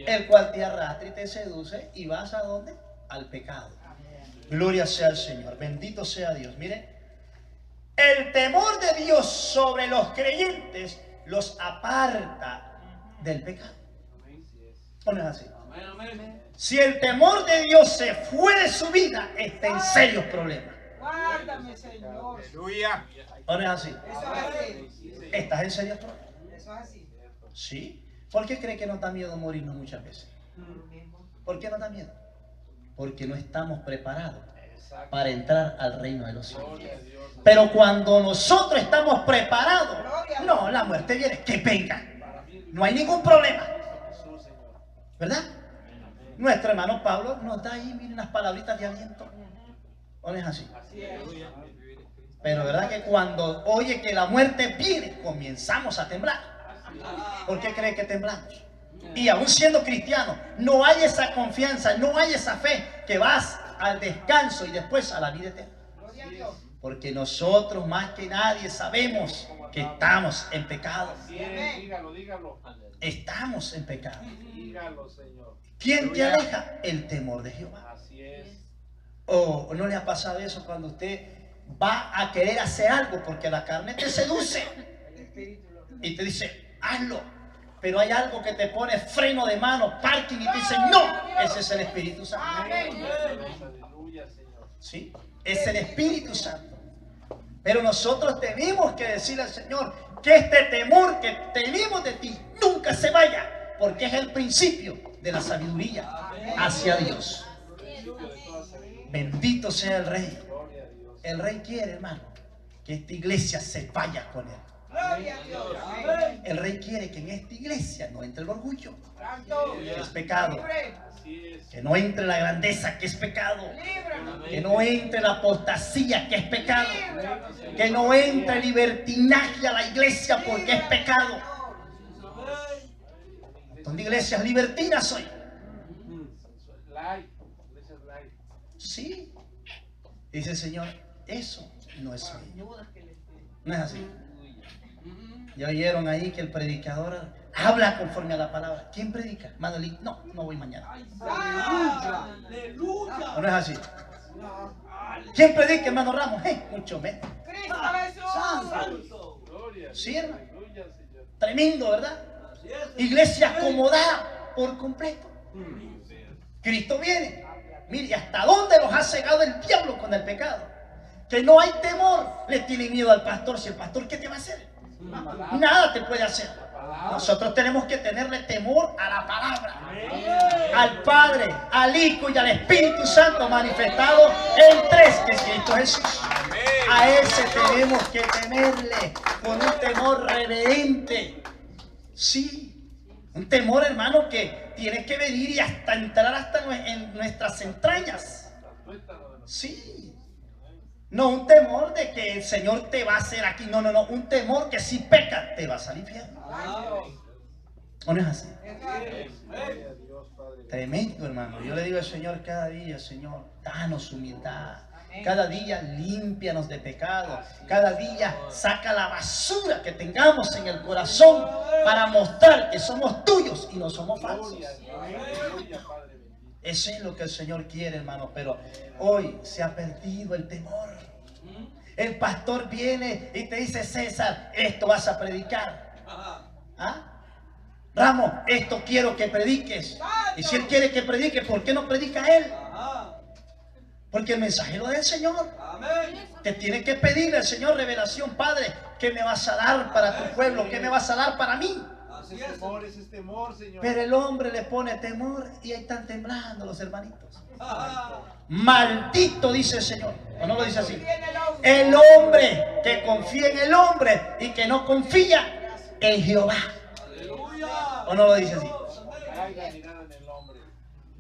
El cual te arrastra y te seduce y vas a ¿dónde? Al pecado. Gloria sea al Señor. Bendito sea Dios. Mire, el temor de Dios sobre los creyentes los aparta del pecado. ¿O no es así? Si el temor de Dios se fue de su vida, está en serios problemas. Guárdame, Señor. Aleluya. ¿O no es así? Eso es así. ¿Estás en serios problemas? Eso es así. Sí. ¿Por qué cree que nos da miedo morirnos muchas veces? ¿Por qué nos da miedo? Porque no estamos preparados para entrar al reino de los cielos. Pero cuando nosotros estamos preparados, no, la muerte viene, que venga. No hay ningún problema. ¿Verdad? Nuestro hermano Pablo nos da ahí, miren, unas palabritas de aliento. ¿O no es así? Pero verdad que cuando oye que la muerte viene, comenzamos a temblar. ¿Por qué cree que temblamos? Y aún siendo cristiano, no hay esa confianza, no hay esa fe que vas al descanso y después a la vida eterna. Gloria a Dios. Porque nosotros más que nadie sabemos que estamos en pecado. Dígalo, dígalo. Estamos en pecado. Dígalo, Señor. ¿Quién te aleja? El temor de Jehová. Así es. ¿O no le ha pasado eso cuando usted va a querer hacer algo porque la carne te seduce y te dice, hazlo? Pero hay algo que te pone freno de mano, parking, y te dice, no, ese es el Espíritu Santo. Aleluya, Señor. ¿Sí? Es el Espíritu Santo. Pero nosotros tenemos que decirle al Señor que este temor que tenemos de ti nunca se vaya, porque es el principio de la sabiduría hacia Dios. Bendito sea el Rey. El Rey quiere, hermano, que esta iglesia se vaya con él. Gloria a Dios. El Rey quiere que en esta iglesia no entre el orgullo, Santo. que es pecado. Libre. Así es. Que no entre la grandeza, que es pecado. Líbranos. Que no entre la apostasía, que es pecado. Que no entre el libertinaje a la iglesia, porque es pecado. Son de iglesias libertinas hoy. Light. Iglesias light. Sí. Dice el Señor, eso no es mío. No es así. Ya oyeron ahí que el predicador habla conforme a la palabra. ¿Quién predica? Manolín. No, no voy mañana. Aleluya. ¿O no es así? ¿Quién predica, hermano Ramos? Mucho menos. Cristo Jesús. Gloria. Sí, hermano. Aleluya, Señor. Tremendo, ¿verdad? Iglesia acomodada por completo. Cristo viene. Mire, ¿hasta dónde los ha cegado el diablo con el pecado? Que no hay temor. Le tienen miedo al pastor. Si el pastor, ¿qué te va a hacer? Nada te puede hacer. Nosotros tenemos que tenerle temor a la palabra, al Padre, al Hijo y al Espíritu Santo manifestado en tres, que es Cristo Jesús. A ese tenemos que tenerle con un temor reverente. Sí, un temor, hermano, que tiene que venir y hasta entrar hasta en nuestras entrañas. Sí. No un temor de que el Señor te va a hacer aquí. No, no, no. Un temor que si pecas te vas al infierno. ¿O no es así? Gloria a Dios, Padre. Tremendo, hermano. Yo le digo al Señor cada día, Señor, danos humildad. Cada día límpianos de pecado. Cada día saca la basura que tengamos en el corazón para mostrar que somos tuyos y no somos falsos. Gloria a Dios. Gloria, Padre bendito. Eso es lo que el Señor quiere, hermano. Pero hoy se ha perdido el temor. El pastor viene y te dice: César, esto vas a predicar. ¿Ah? Ramos, esto quiero que prediques. Y si él quiere que predique, ¿por qué no predica él? Porque el mensaje lo da el Señor. Te tiene que pedirle al Señor revelación: Padre, ¿qué me vas a dar para tu pueblo? ¿Qué me vas a dar para mí? Ese es temor, Señor. Pero el hombre le pone temor y ahí están temblando los hermanitos. Maldito, dice el Señor. ¿O no lo dice así? El hombre que confía en el hombre y que no confía en Jehová. ¿O no lo dice así? Caiga mirada en el hombre.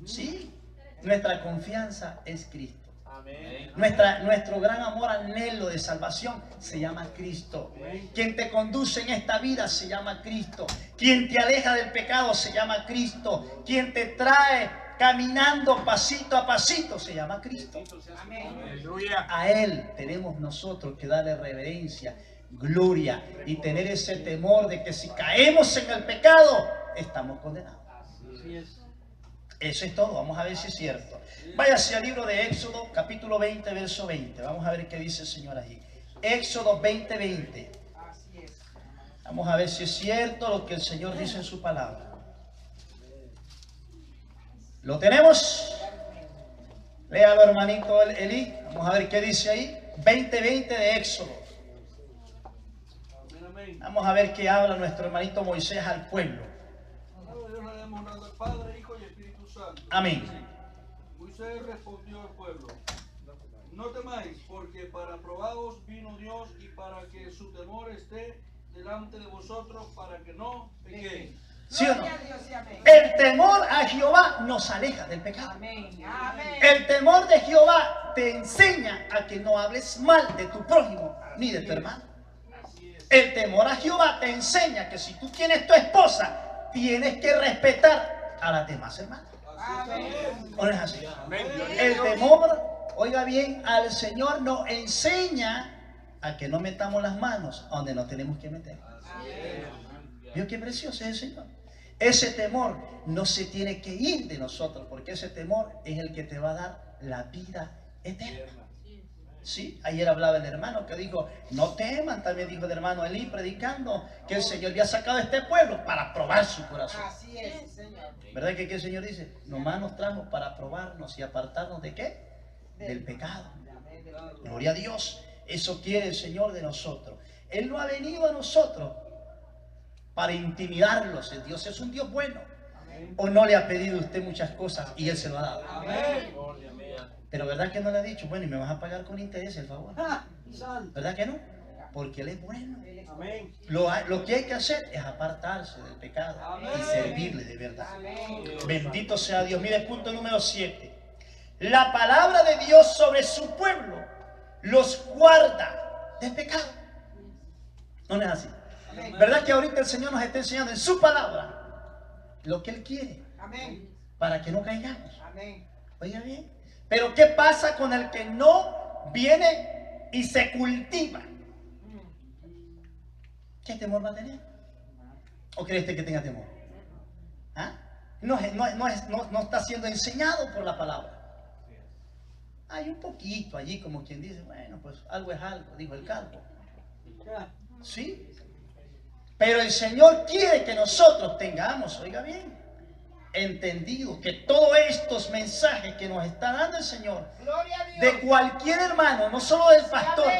Sí. Nuestra confianza es Cristo. Amén. Nuestro gran amor, anhelo de salvación se llama Cristo. Quien te conduce en esta vida se llama Cristo. Quien te aleja del pecado se llama Cristo. Quien te trae caminando pasito a pasito se llama Cristo. Aleluya. A Él tenemos nosotros que darle reverencia, gloria y tener ese temor de que si caemos en el pecado estamos condenados. Eso es todo. Vamos a ver si es cierto. Váyase al libro de Éxodo, capítulo 20, verso 20. Vamos a ver qué dice el Señor allí. Éxodo 20, 20. Vamos a ver si es cierto lo que el Señor dice en su palabra. ¿Lo tenemos? Léalo, hermanito Eli. Vamos a ver qué dice ahí. 20, 20 de Éxodo. Vamos a ver qué habla nuestro hermanito Moisés al pueblo. Padre, Hijo y Espíritu Santo. Amén. Moisés respondió al pueblo: no temáis, porque para probaros vino Dios y para que su temor esté delante de vosotros, para que no pequéis. ¿Sí o no? El temor a Jehová nos aleja del pecado. El temor de Jehová te enseña a que no hables mal de tu prójimo ni de tu hermano. El temor a Jehová te enseña que si tú tienes tu esposa, tienes que respetar a las demás hermanas. ¿O no es así? El temor, oiga bien, al Señor nos enseña a que no metamos las manos donde no tenemos que meter. ¿Vio qué precioso es el Señor? Ese temor no se tiene que ir de nosotros, porque ese temor es el que te va a dar la vida eterna. Sí, ayer hablaba el hermano que dijo: no teman. También dijo el hermano Eli predicando que el Señor había sacado a este pueblo para probar su corazón. Así es, Señor. ¿Verdad que el Señor dice? Nomás nos trajo para probarnos y apartarnos ¿de qué? Del pecado. Gloria a Dios. Eso quiere el Señor de nosotros. Él no ha venido a nosotros para intimidarlos. Dios es un Dios bueno. ¿O no le ha pedido a usted muchas cosas y Él se lo ha dado? Pero ¿verdad que no le ha dicho: bueno, y me vas a pagar con interés el favor? ¿Verdad que no? Porque Él es bueno. Lo que hay que hacer es apartarse del pecado y servirle de verdad. Bendito sea Dios. Mire, punto número 7. La palabra de Dios sobre su pueblo los guarda del pecado. ¿No es así? ¿Verdad que ahorita el Señor nos está enseñando en su palabra lo que Él quiere? Para que no caigamos. Oiga bien. Pero ¿qué pasa con el que no viene y se cultiva? ¿Qué temor va a tener? ¿O cree usted que tenga temor? ¿Ah? No está siendo enseñado por la palabra. Hay un poquito allí, como quien dice: bueno, pues algo es algo, dijo el calvo. ¿Sí? Pero el Señor quiere que nosotros tengamos, oiga bien, entendido que todos estos mensajes que nos está dando el Señor, de cualquier hermano, no solo del pastor,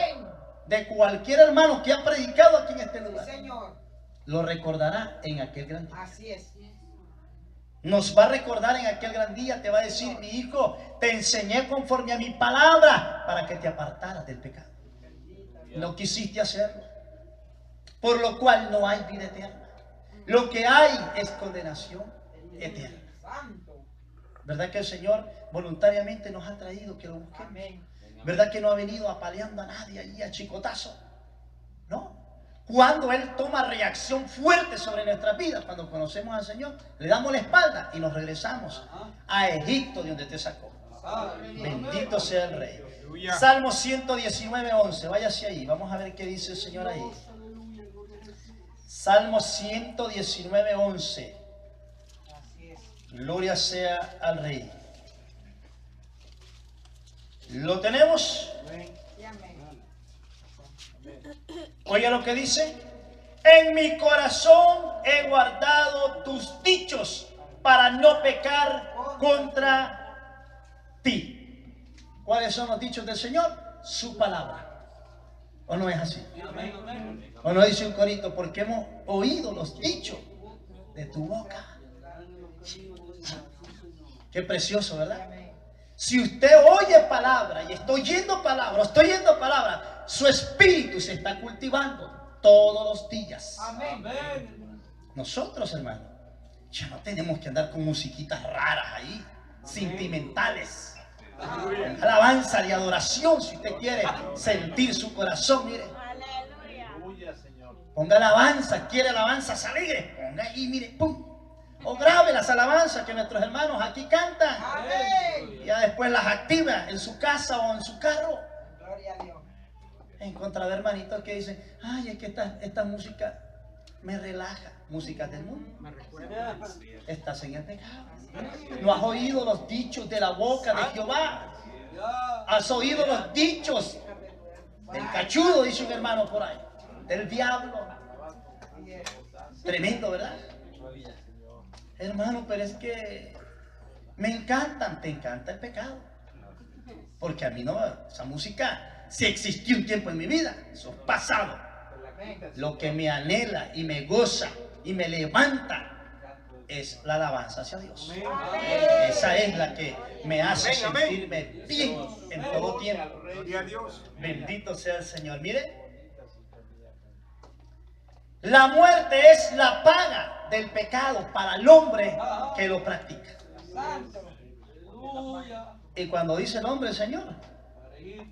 de cualquier hermano que ha predicado aquí en este lugar, lo recordará en aquel gran día. Así es. Nos va a recordar en aquel gran día. Te va a decir: mi hijo, te enseñé conforme a mi palabra para que te apartaras del pecado. No quisiste hacerlo, por lo cual no hay vida eterna. Lo que hay es condenación eterna. ¿Verdad que el Señor voluntariamente nos ha traído que lo busquemos? ¿Verdad que no ha venido apaleando a nadie allí a chicotazo? No. Cuando Él toma reacción fuerte sobre nuestra vida, cuando conocemos al Señor, le damos la espalda y nos regresamos a Egipto, de donde te sacó. Bendito sea el Rey. Aleluya. Salmo 119, 11. Váyase ahí. Vamos a ver qué dice el Señor ahí. Salmo 119, 11. Gloria sea al Rey. ¿Lo tenemos? Oiga lo que dice. En mi corazón he guardado tus dichos para no pecar contra ti. ¿Cuáles son los dichos del Señor? Su palabra. ¿O no es así? ¿O no dice un corito? Porque hemos oído los dichos de tu boca. Qué precioso, ¿verdad? Si usted oye palabra y está oyendo palabra, su espíritu se está cultivando todos los días. Nosotros, hermano, ya no tenemos que andar con musiquitas raras ahí, sentimentales. Alabanza y adoración, si usted quiere sentir su corazón, mire. Ponga alabanza, quiere alabanzas alegres, ponga ahí, mire, pum. O grabe las alabanzas que nuestros hermanos aquí cantan. Y ya después las activa en su casa o en su carro. Gloria a Dios. En contra de hermanitos que dicen, ay, es que esta música me relaja. Música del mundo. Estás en el pecado. No has oído los dichos de la boca de Jehová. Has oído los dichos del cachudo, dice un hermano por ahí. Del diablo. Tremendo, ¿verdad? Hermano, pero es que me encantan. Te encanta el pecado. Porque a mí no, esa música, si existió un tiempo en mi vida, eso es pasado. Lo que me anhela y me goza y me levanta es la alabanza hacia Dios. Esa es la que me hace sentirme bien en todo tiempo. Gloria a Dios. Bendito sea el Señor. Mire, la muerte es la paga del pecado para el hombre que lo practica. Y cuando dice el hombre, Señor,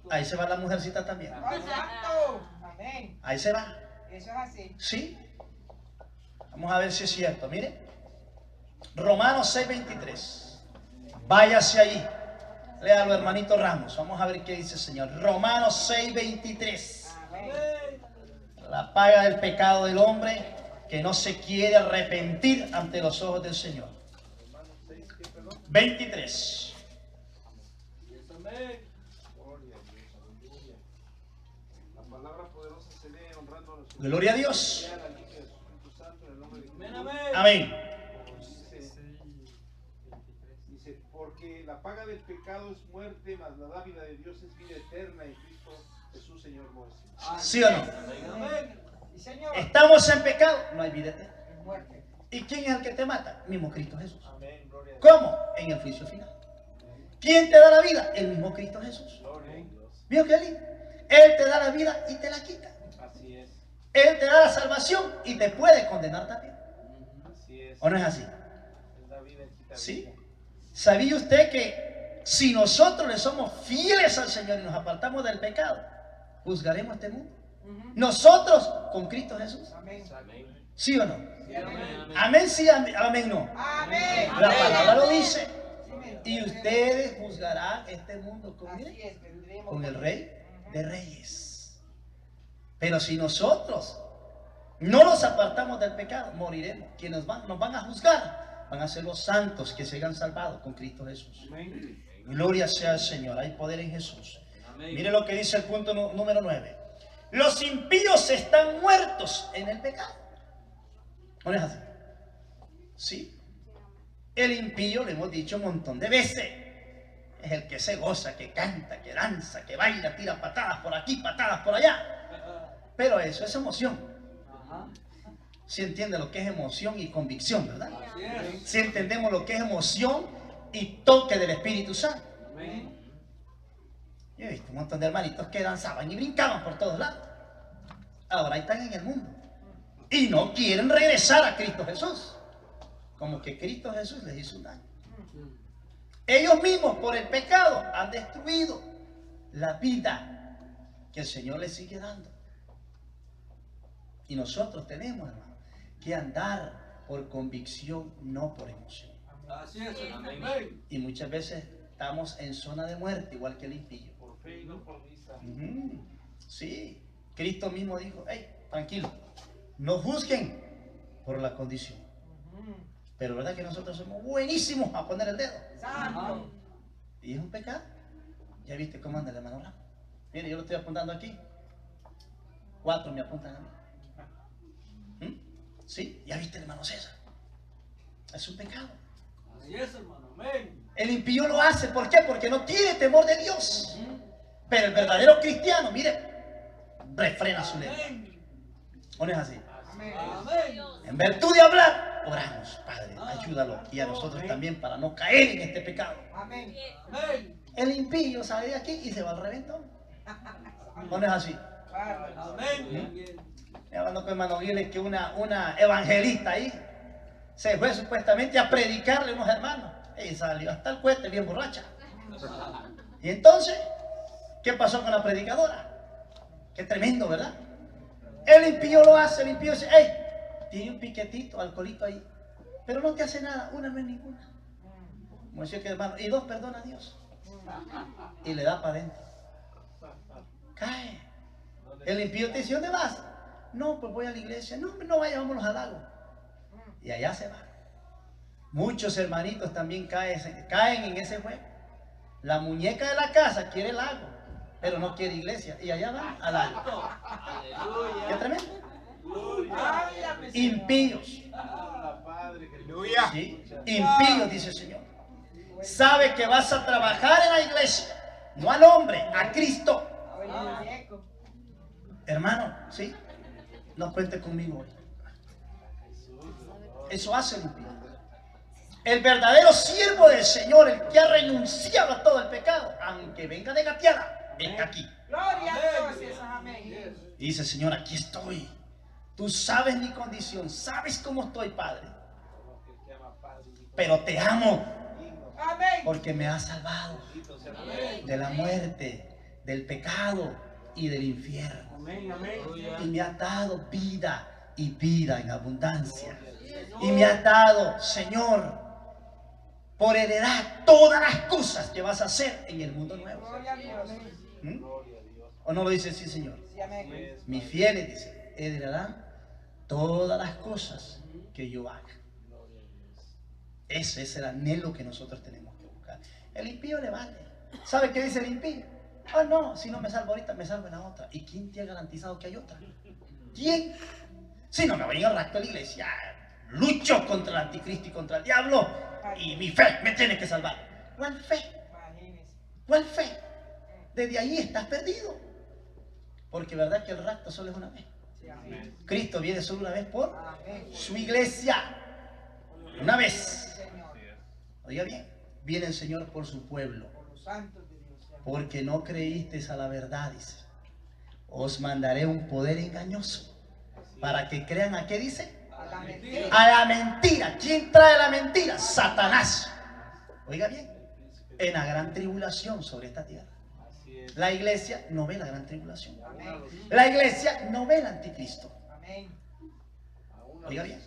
ahí se va la mujercita también. Exacto. Amén. Ahí se va. Eso es así. ¿Sí? Vamos a ver si es cierto. Mire, Romanos 6:23. Váyase allí. Léalo, hermanito Ramos. Vamos a ver qué dice el Señor. Romanos 6:23. Amén. La paga del pecado del hombre que no se quiere arrepentir ante los ojos del Señor. 23. Gloria a Dios. Amén. Dice, porque la paga del pecado es muerte, mas la dádiva de Dios es vida eterna en Cristo Jesús, Señor nuestro. ¿Sí o no? Sí, Señor. Estamos en pecado, no hay vida eterna. Muerte. ¿Y quién es el que te mata? Mismo Cristo Jesús. Amén, gloria a Dios. ¿Cómo? En el juicio final. ¿Quién te da la vida? El mismo Cristo Jesús. ¿Vio qué lindo? Él te da la vida y te la quita. Así es, Él te da la salvación y te puede condenar también. así es. ¿O no es así? Es la vida, quita ¿Sí? vida. ¿Sabía usted que si nosotros le somos fieles al Señor y nos apartamos del pecado, juzgaremos este mundo? Nosotros con Cristo Jesús. Amén. ¿Sí o no? Sí, amén. Amén, sí, amén, no. Amén. La palabra lo dice. Sí, amén. Y ustedes juzgarán este mundo con, Así mire, es, vendremos con el por- Rey de Reyes. Pero si nosotros no nos apartamos del pecado, moriremos. Quienes nos van a juzgar van a ser los santos que se hayan salvado con Cristo Jesús. Gloria sea al Señor. Hay poder en Jesús. Mire lo que dice el punto número 9. Los impíos están muertos en el pecado. ¿No es así? Sí. El impío, le hemos dicho un montón de veces, es el que se goza, que canta, que danza, que baila, tira patadas por aquí, patadas por allá. Pero eso es emoción. Si entiende lo que es emoción y convicción, ¿verdad? Si entendemos lo que es emoción y toque del Espíritu Santo. Yo he visto un montón de hermanitos que danzaban y brincaban por todos lados. Ahora están en el mundo. Y no quieren regresar a Cristo Jesús. Como que Cristo Jesús les hizo un daño. Ellos mismos por el pecado han destruido la vida que el Señor les sigue dando. Y nosotros tenemos, hermano, que andar por convicción, no por emoción. Así es, hermano. Amén. Amén. Y muchas veces estamos en zona de muerte, igual que el impío. Por fe y no por vista. Ujú. Sí, Cristo mismo dijo, hey, tranquilo, no juzguen por la condición. Pero verdad que nosotros somos buenísimos a poner el dedo. Santo. Y es un pecado. Ya viste cómo anda el hermano Ramos. Mire, yo lo estoy apuntando aquí. 4 me apuntan a mí. Sí, ya viste el hermano César. Es un pecado. Así es, hermano. Amén. El impío lo hace, ¿por qué? Porque no tiene temor de Dios. Pero el verdadero cristiano, mire, refrena su lengua. Amén. ¿O no es así? Amén. Amén. En virtud de hablar, oramos, Padre, ayúdalo. Y a nosotros también para no caer en este pecado. Amén. Amén. El impío sale de aquí y se va al reventón. ¿O no es así? Amén. Estoy hablando con hermano Guiles que una evangelista ahí se fue supuestamente a predicarle a unos hermanos. Y salió hasta el cohete bien borracha. Y entonces, ¿qué pasó con la predicadora? Qué tremendo, ¿verdad? El impío lo hace, el impío dice, hey, tiene un piquetito, alcoholito ahí, pero no te hace nada, una no es ninguna. Como decía que hermano, y 2 perdona a Dios. Y le da para adentro. Cae. El impío te dice, ¿dónde vas? No, pues voy a la iglesia. No, no vaya, vámonos al lago. Y allá se va. Muchos hermanitos también caen en ese juego. La muñeca de la casa quiere el lago, pero no quiere iglesia. Y allá va al lago. ¿Qué tremendo? Impíos. Aleluya. ¿Sí? Impíos, dice el Señor. Sabe que vas a trabajar en la iglesia, no al hombre, a Cristo. Hermano, ¿sí? No cuente conmigo hoy. Eso hace el impío. El verdadero siervo del Señor, el que ha renunciado a todo el pecado, aunque venga de gateada, está aquí. Gloria a Dios. Amén. Y dice, Señor, aquí estoy. Tú sabes mi condición, sabes cómo estoy, Padre. Pero te amo, Amén. porque me has salvado de la muerte, del pecado y del infierno. Y me has dado vida y vida en abundancia. Y me has dado, Señor, por heredad todas las cosas que vas a hacer en el mundo nuevo. Gloria a Dios. ¿Mm? ¿O no lo dice así, Señor? Sí, amén. Mis fieles, dice, heredarán todas las cosas que yo haga. Ese es el anhelo que nosotros tenemos que buscar. El impío le vale. ¿Sabe qué dice el impío? Ah, no, si no me salvo ahorita, me salvo en la otra. ¿Y quién te ha garantizado que hay otra? ¿Quién? Si no me voy a rapto a la iglesia, lucho contra el anticristo y contra el diablo, y mi fe me tiene que salvar. ¿Cuál fe? Imagínese. ¿Cuál fe? Desde ahí estás perdido. Porque verdad que el rapto solo es una vez. Sí, amén. Cristo viene solo una vez por Amén. su iglesia. Una vez. Señor. Oiga bien, viene el Señor por su pueblo. Por los santos de Dios. Porque no creísteis a la verdad, dice. Os mandaré un poder engañoso para que crean a qué dice. A la mentira. A la mentira. ¿Quién trae la mentira? Satanás. Oiga bien, en la gran tribulación sobre esta tierra. La iglesia no ve la gran tribulación. Amén. La iglesia no ve el anticristo. Amén. Oiga bien,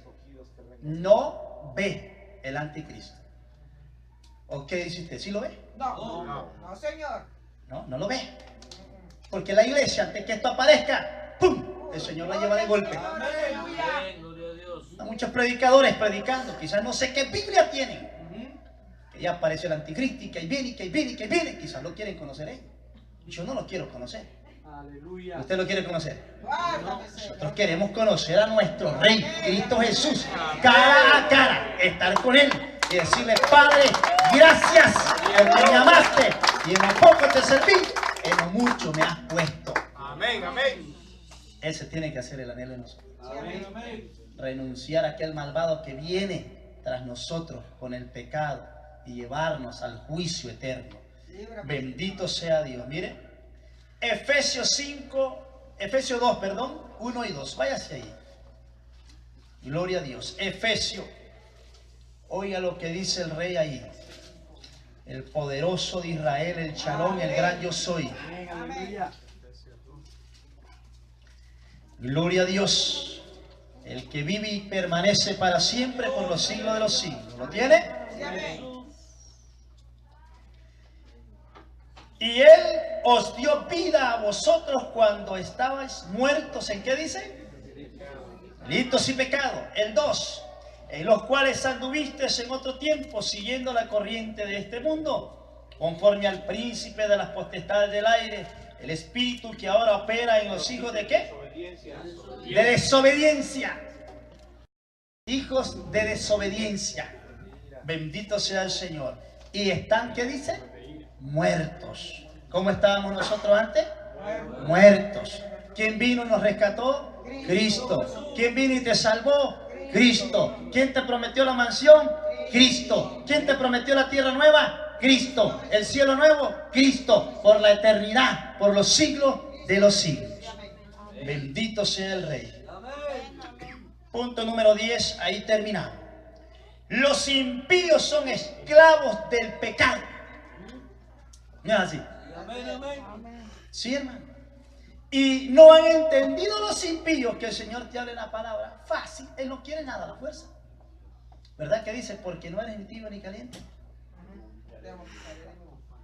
no ve el anticristo. ¿O qué dice usted? ¿Sí lo ve? No. No, señor. No, no lo ve. Porque la iglesia, antes que esto aparezca, ¡pum!, el Señor la lleva de golpe. Aleluya. Amén, gloria a Dios. Hay muchos predicadores predicando, quizás no sé qué Biblia tienen. Que ya apareció el anticristo y que ahí viene, y que ahí viene, y que ahí viene. Quizás lo quieren conocer ellos. Yo no lo quiero conocer. Aleluya. ¿Usted lo quiere conocer? Guárdame, Señor. Nosotros queremos conocer a nuestro Rey, Cristo Jesús, cara a cara, estar con Él y decirle, Padre, gracias porque me amaste y en lo poco te serví, en lo mucho me has puesto. Amén, amén. Ese tiene que hacer el anhelo de nosotros. Amén. Amén. Renunciar a aquel malvado que viene tras nosotros con el pecado y llevarnos al juicio eterno. Líbrame. Bendito sea Dios. Mire, Efesios 2, 1 y 2. Váyase ahí. Gloria a Dios. Efesios. Oiga lo que dice el rey ahí. El poderoso de Israel, el Shalom, el gran yo soy. Amén. Gloria a Dios. el que vive y permanece para siempre por los siglos de los siglos. ¿Lo tiene? Sí, amén. Y Él os dio vida a vosotros cuando estabais muertos. ¿En qué dice? Delitos y pecados. El 2. En los cuales anduvisteis en otro tiempo, siguiendo la corriente de este mundo, conforme al príncipe de las potestades del aire, el espíritu que ahora opera en los hijos de ¿qué? De desobediencia. Hijos de desobediencia. Bendito sea el Señor. Y están, ¿qué dice? Muertos. ¿Cómo estábamos nosotros antes? Muertos. ¿Quién vino y nos rescató? Cristo. ¿Quién vino y te salvó? Cristo. ¿Quién te prometió la mansión? Cristo. ¿Quién te prometió la tierra nueva? Cristo. ¿El cielo nuevo? Cristo. Por la eternidad, por los siglos de los siglos. Bendito sea el Rey. Punto número 10, ahí terminamos. Los impíos son esclavos del pecado. ¿No es así? Sí, hermano. Y no han entendido los impíos que el Señor te hable la palabra fácil. Él no quiere nada a la fuerza. ¿Verdad que dice? Porque no eres ni tibio ni caliente.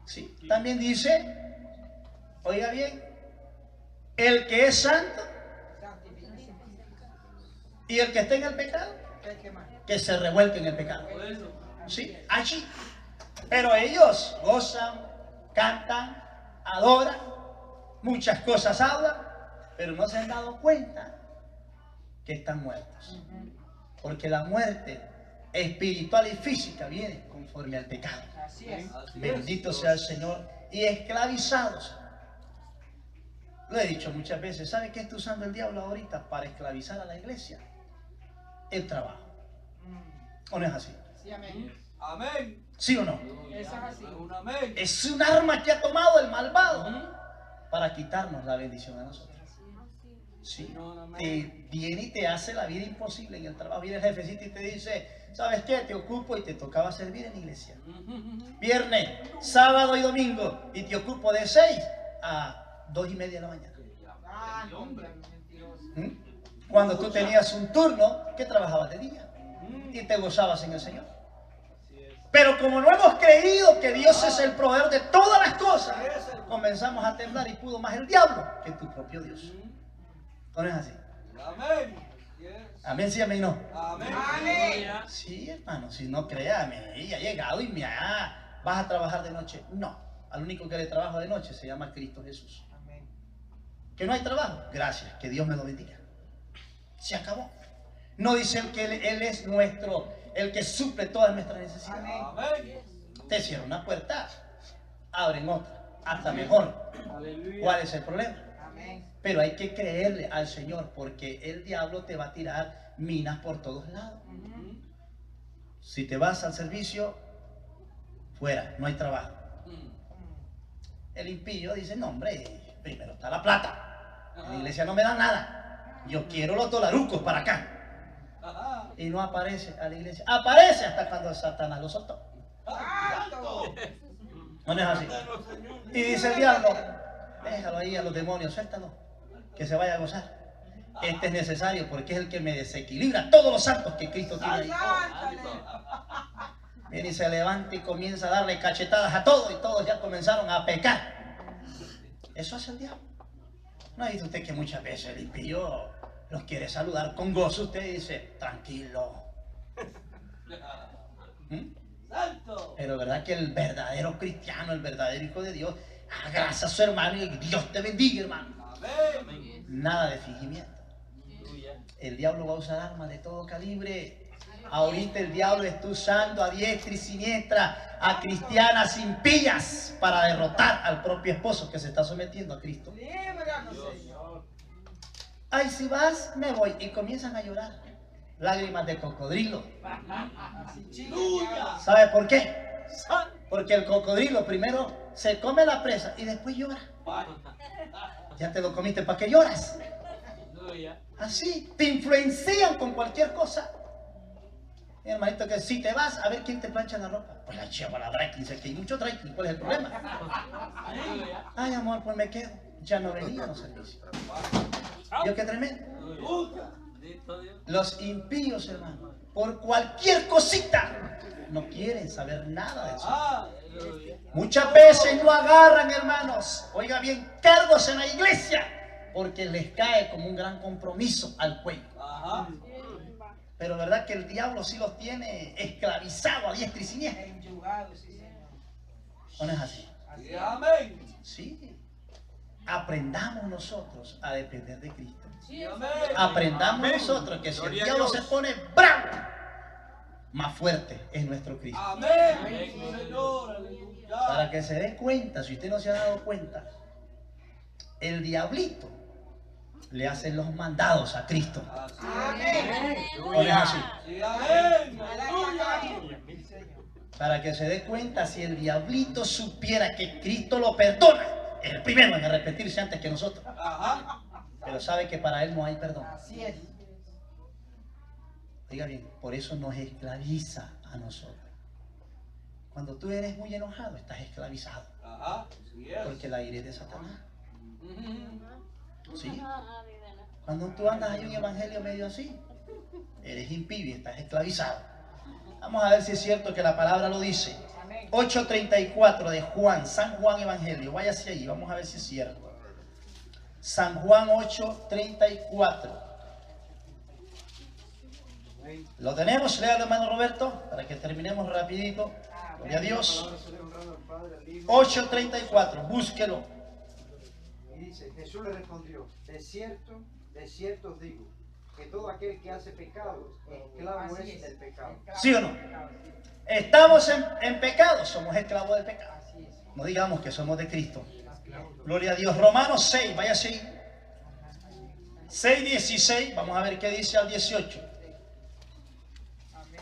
Sí. También dice, oiga bien, el que es santo y el que esté en el pecado, que se revuelque en el pecado. Sí, allí. Pero ellos gozan, cantan, adoran, muchas cosas hablan, pero no se han dado cuenta que están muertos. Porque la muerte espiritual y física viene conforme al pecado. Bendito sea el Señor. Y esclavizados. Lo he dicho muchas veces. ¿Sabe qué está usando el diablo ahorita para esclavizar a la iglesia? El trabajo. ¿O no es así? Sí, amén. Amén. ¿Sí o no? Eso es así. Un amén. Es un arma que ha tomado el malvado para quitarnos la bendición a nosotros. Sí. Te viene y te hace la vida imposible en el trabajo. Viene el jefecito y te dice, ¿sabes qué? Te ocupo y te tocaba servir en la iglesia. Viernes, sábado y domingo. Y te ocupo de 6 a 2:30 de la mañana. Ay, hombre, mentiroso. Cuando tú tenías un turno que trabajabas de día y te gozabas en el Señor. Pero como no hemos creído que Dios es el proveedor de todas las cosas, comenzamos a temblar y pudo más el diablo que tu propio Dios. ¿No es así? Amén. Amén, sí, amén, no. Amén. Sí, hermano, si no créame, ella ha llegado y vas a trabajar de noche. No, al único que le trabajo de noche se llama Cristo Jesús. ¿Que no hay trabajo? Gracias, que Dios me lo bendiga. Se acabó. No dice que Él es el que suple todas nuestras necesidades. Amén. Te cierra una puerta, abren otra, hasta mejor. ¿Cuál es el problema? Pero hay que creerle al Señor, porque el diablo te va a tirar minas por todos lados. Si te vas al servicio, fuera, no hay trabajo. El impío dice, no hombre, primero está la plata. En la iglesia no me dan nada. Yo quiero los dolarucos para acá. Y no aparece a la iglesia. Aparece hasta cuando Satanás lo soltó. ¿No es así? Y dice el diablo, déjalo ahí a los demonios, suéltalo, que se vaya a gozar. Este es necesario porque es el que me desequilibra todos los santos que Cristo tiene ahí. Viene y se levanta y comienza a darle cachetadas a todos y todos ya comenzaron a pecar. Eso hace el diablo. ¿No ha visto usted que muchas veces el impío los quiere saludar con gozo? Usted dice, tranquilo. Pero verdad que el verdadero cristiano, el verdadero hijo de Dios, abraza a su hermano y Dios te bendiga, hermano. Nada de fingimiento. El diablo va a usar armas de todo calibre. Ahorita el diablo está usando a diestra y siniestra a cristianas impías para derrotar al propio esposo que se está sometiendo a Cristo. Ay, si vas, me voy. Y comienzan a llorar. Lágrimas de cocodrilo. ¿Sabe por qué? Porque el cocodrilo primero se come la presa y después llora. Ya te lo comiste, ¿para qué lloras? Así, te influencian con cualquier cosa. Mi hermanito, que si te vas, a ver quién te plancha la ropa. Pues la llevo a la dry clean, que hay mucho dry clean. ¿Cuál es el problema? Ay, amor, pues me quedo. Ya no venía a los servicios. ¿Yo qué tremendo? Bendito Dios. Los impíos, hermano, por cualquier cosita, no quieren saber nada de eso. Aleluya. Muchas veces no agarran, hermanos, oiga bien, cargos en la iglesia, porque les cae como un gran compromiso al cuello. Ajá. Pero verdad que el diablo sí los tiene esclavizados a diestra y siniestra. Enyugado, sí, señor. ¿O no es así? Sí, amén. Sí. Aprendamos nosotros a depender de Cristo. Sí, amén. Aprendamos Amén. nosotros que si el Gloria a diablo Dios. se pone bravo, más fuerte es nuestro Cristo. Amén. Sí, Señor, aleluya. Para que se dé cuenta, si usted no se ha dado cuenta, el diablito le hace los mandados a Cristo. Así es. Amén. ¿O no es así? Sí, amén. Aleluya. Sí, señor. Para que se dé cuenta, si el diablito supiera que Cristo lo perdona, es el primero en arrepentirse antes que nosotros. Ajá. Pero sabe que para él no hay perdón. Así es. Oiga bien, por eso nos esclaviza a nosotros. Cuando tú eres muy enojado, estás esclavizado. Ajá. Así es. Porque la ira es de Satanás. Ujú. ¿Sí? Cuando tú andas ahí un evangelio medio así, eres impío y estás esclavizado. Vamos a ver si es cierto que la palabra lo dice. Amén. 8:34 de Juan, San Juan Evangelio. Váyase allí, vamos a ver si es cierto. San Juan 8:34. ¿Lo tenemos? Léalo, hermano Roberto, para que terminemos rapidito. Gloria a La Dios. palabra será honrando al Padre, al Hijo. 8:34, búsquelo. Y dice, Jesús le respondió, de cierto os digo, que todo aquel que hace pecado, esclavo Así es del pecado. ¿Sí o no? Estamos en pecado, somos esclavos del pecado. Así es. No digamos que somos de Cristo. Gloria a Dios. Romanos 6, vaya así. 6:16, vamos a ver qué dice al 18.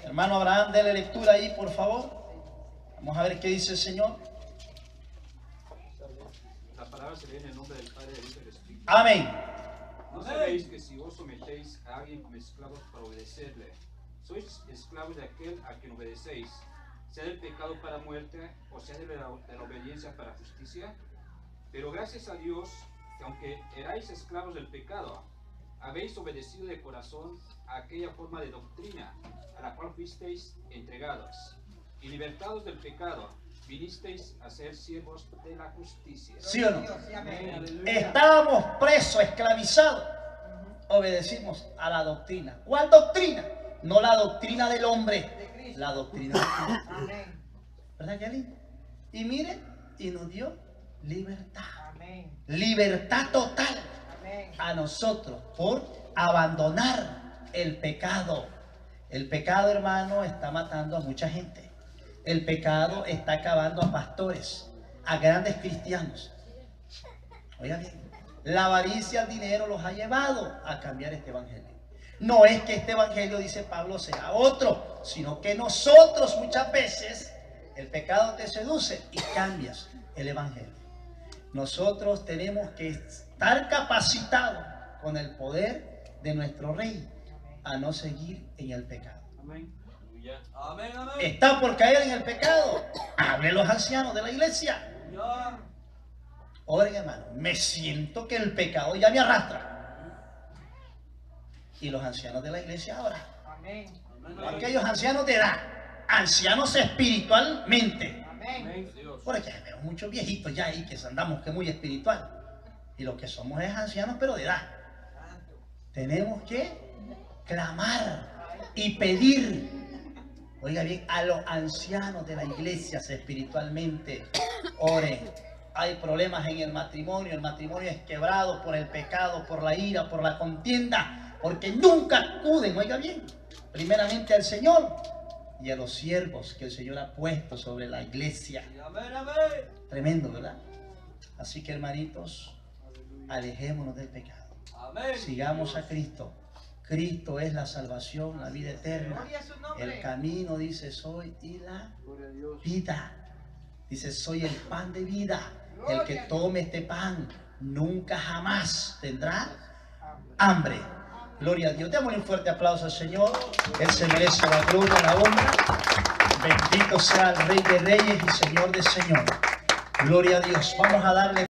Hermano Abraham, déle lectura ahí, por favor. Vamos a ver qué dice el Señor. La palabra se lee en el nombre del Padre, del Hijo y del Espíritu. Amén. ¿No sabéis que si os sometéis a alguien como esclavos para obedecerle, sois esclavos de aquel a quien obedecéis, sea del pecado para muerte o sea de la obediencia para justicia? Pero gracias a Dios, que aunque erais esclavos del pecado, habéis obedecido de corazón a aquella forma de doctrina a la cual fuisteis entregados, y libertados del pecado, vinisteis a ser siervos de la justicia. ¿Sí o no? Sí, amén. Aleluya. Estábamos presos, esclavizados. Obedecimos a la doctrina. ¿Cuál doctrina? No la doctrina del hombre, la doctrina de Cristo. Amén. ¿Verdad que lindo? Y mire, y nos dio libertad. Amén. Libertad total Amén. a nosotros por abandonar el pecado. El pecado, hermano, está matando a mucha gente. El pecado está acabando a pastores, a grandes cristianos. Oiga bien, la avaricia al dinero los ha llevado a cambiar este evangelio. No es que este evangelio, dice Pablo, sea otro, sino que nosotros muchas veces el pecado te seduce y cambias el evangelio. Nosotros tenemos que estar capacitados con el poder de nuestro Rey a no seguir en el pecado. Amén. Aleluya. Amén, amén. Está por caer en el pecado. Hable los ancianos de la iglesia. Ya. Oigan, hermano, me siento que el pecado ya me arrastra. Y los ancianos de la iglesia ahora, Amén. no aquellos ancianos de edad, ancianos espiritualmente. Amén. Dios. Porque veo muchos viejitos ya ahí que andamos que muy espiritual. Y lo que somos es ancianos, pero de edad. Tenemos que clamar y pedir, oiga bien, a los ancianos de la iglesia espiritualmente. Oren. Hay problemas en el matrimonio es quebrado por el pecado, por la ira, por la contienda, porque nunca acuden, oiga bien, primeramente al Señor y a los siervos que el Señor ha puesto sobre la iglesia. Amén, amén. Tremendo, ¿verdad? Así que, hermanitos, alejémonos del pecado. Amén. Sigamos a Cristo. Cristo es la salvación, la vida eterna. Gloria a su El nombre. camino, dice, soy y la Gloria a Dios. vida. Dice, soy el pan de vida. El que tome este pan nunca jamás tendrá hambre. Gloria a Dios. Démosle un fuerte aplauso al Señor. Él se merece la gloria, la honra. Bendito sea el Rey de Reyes y Señor de Señores. Gloria a Dios. Vamos a darle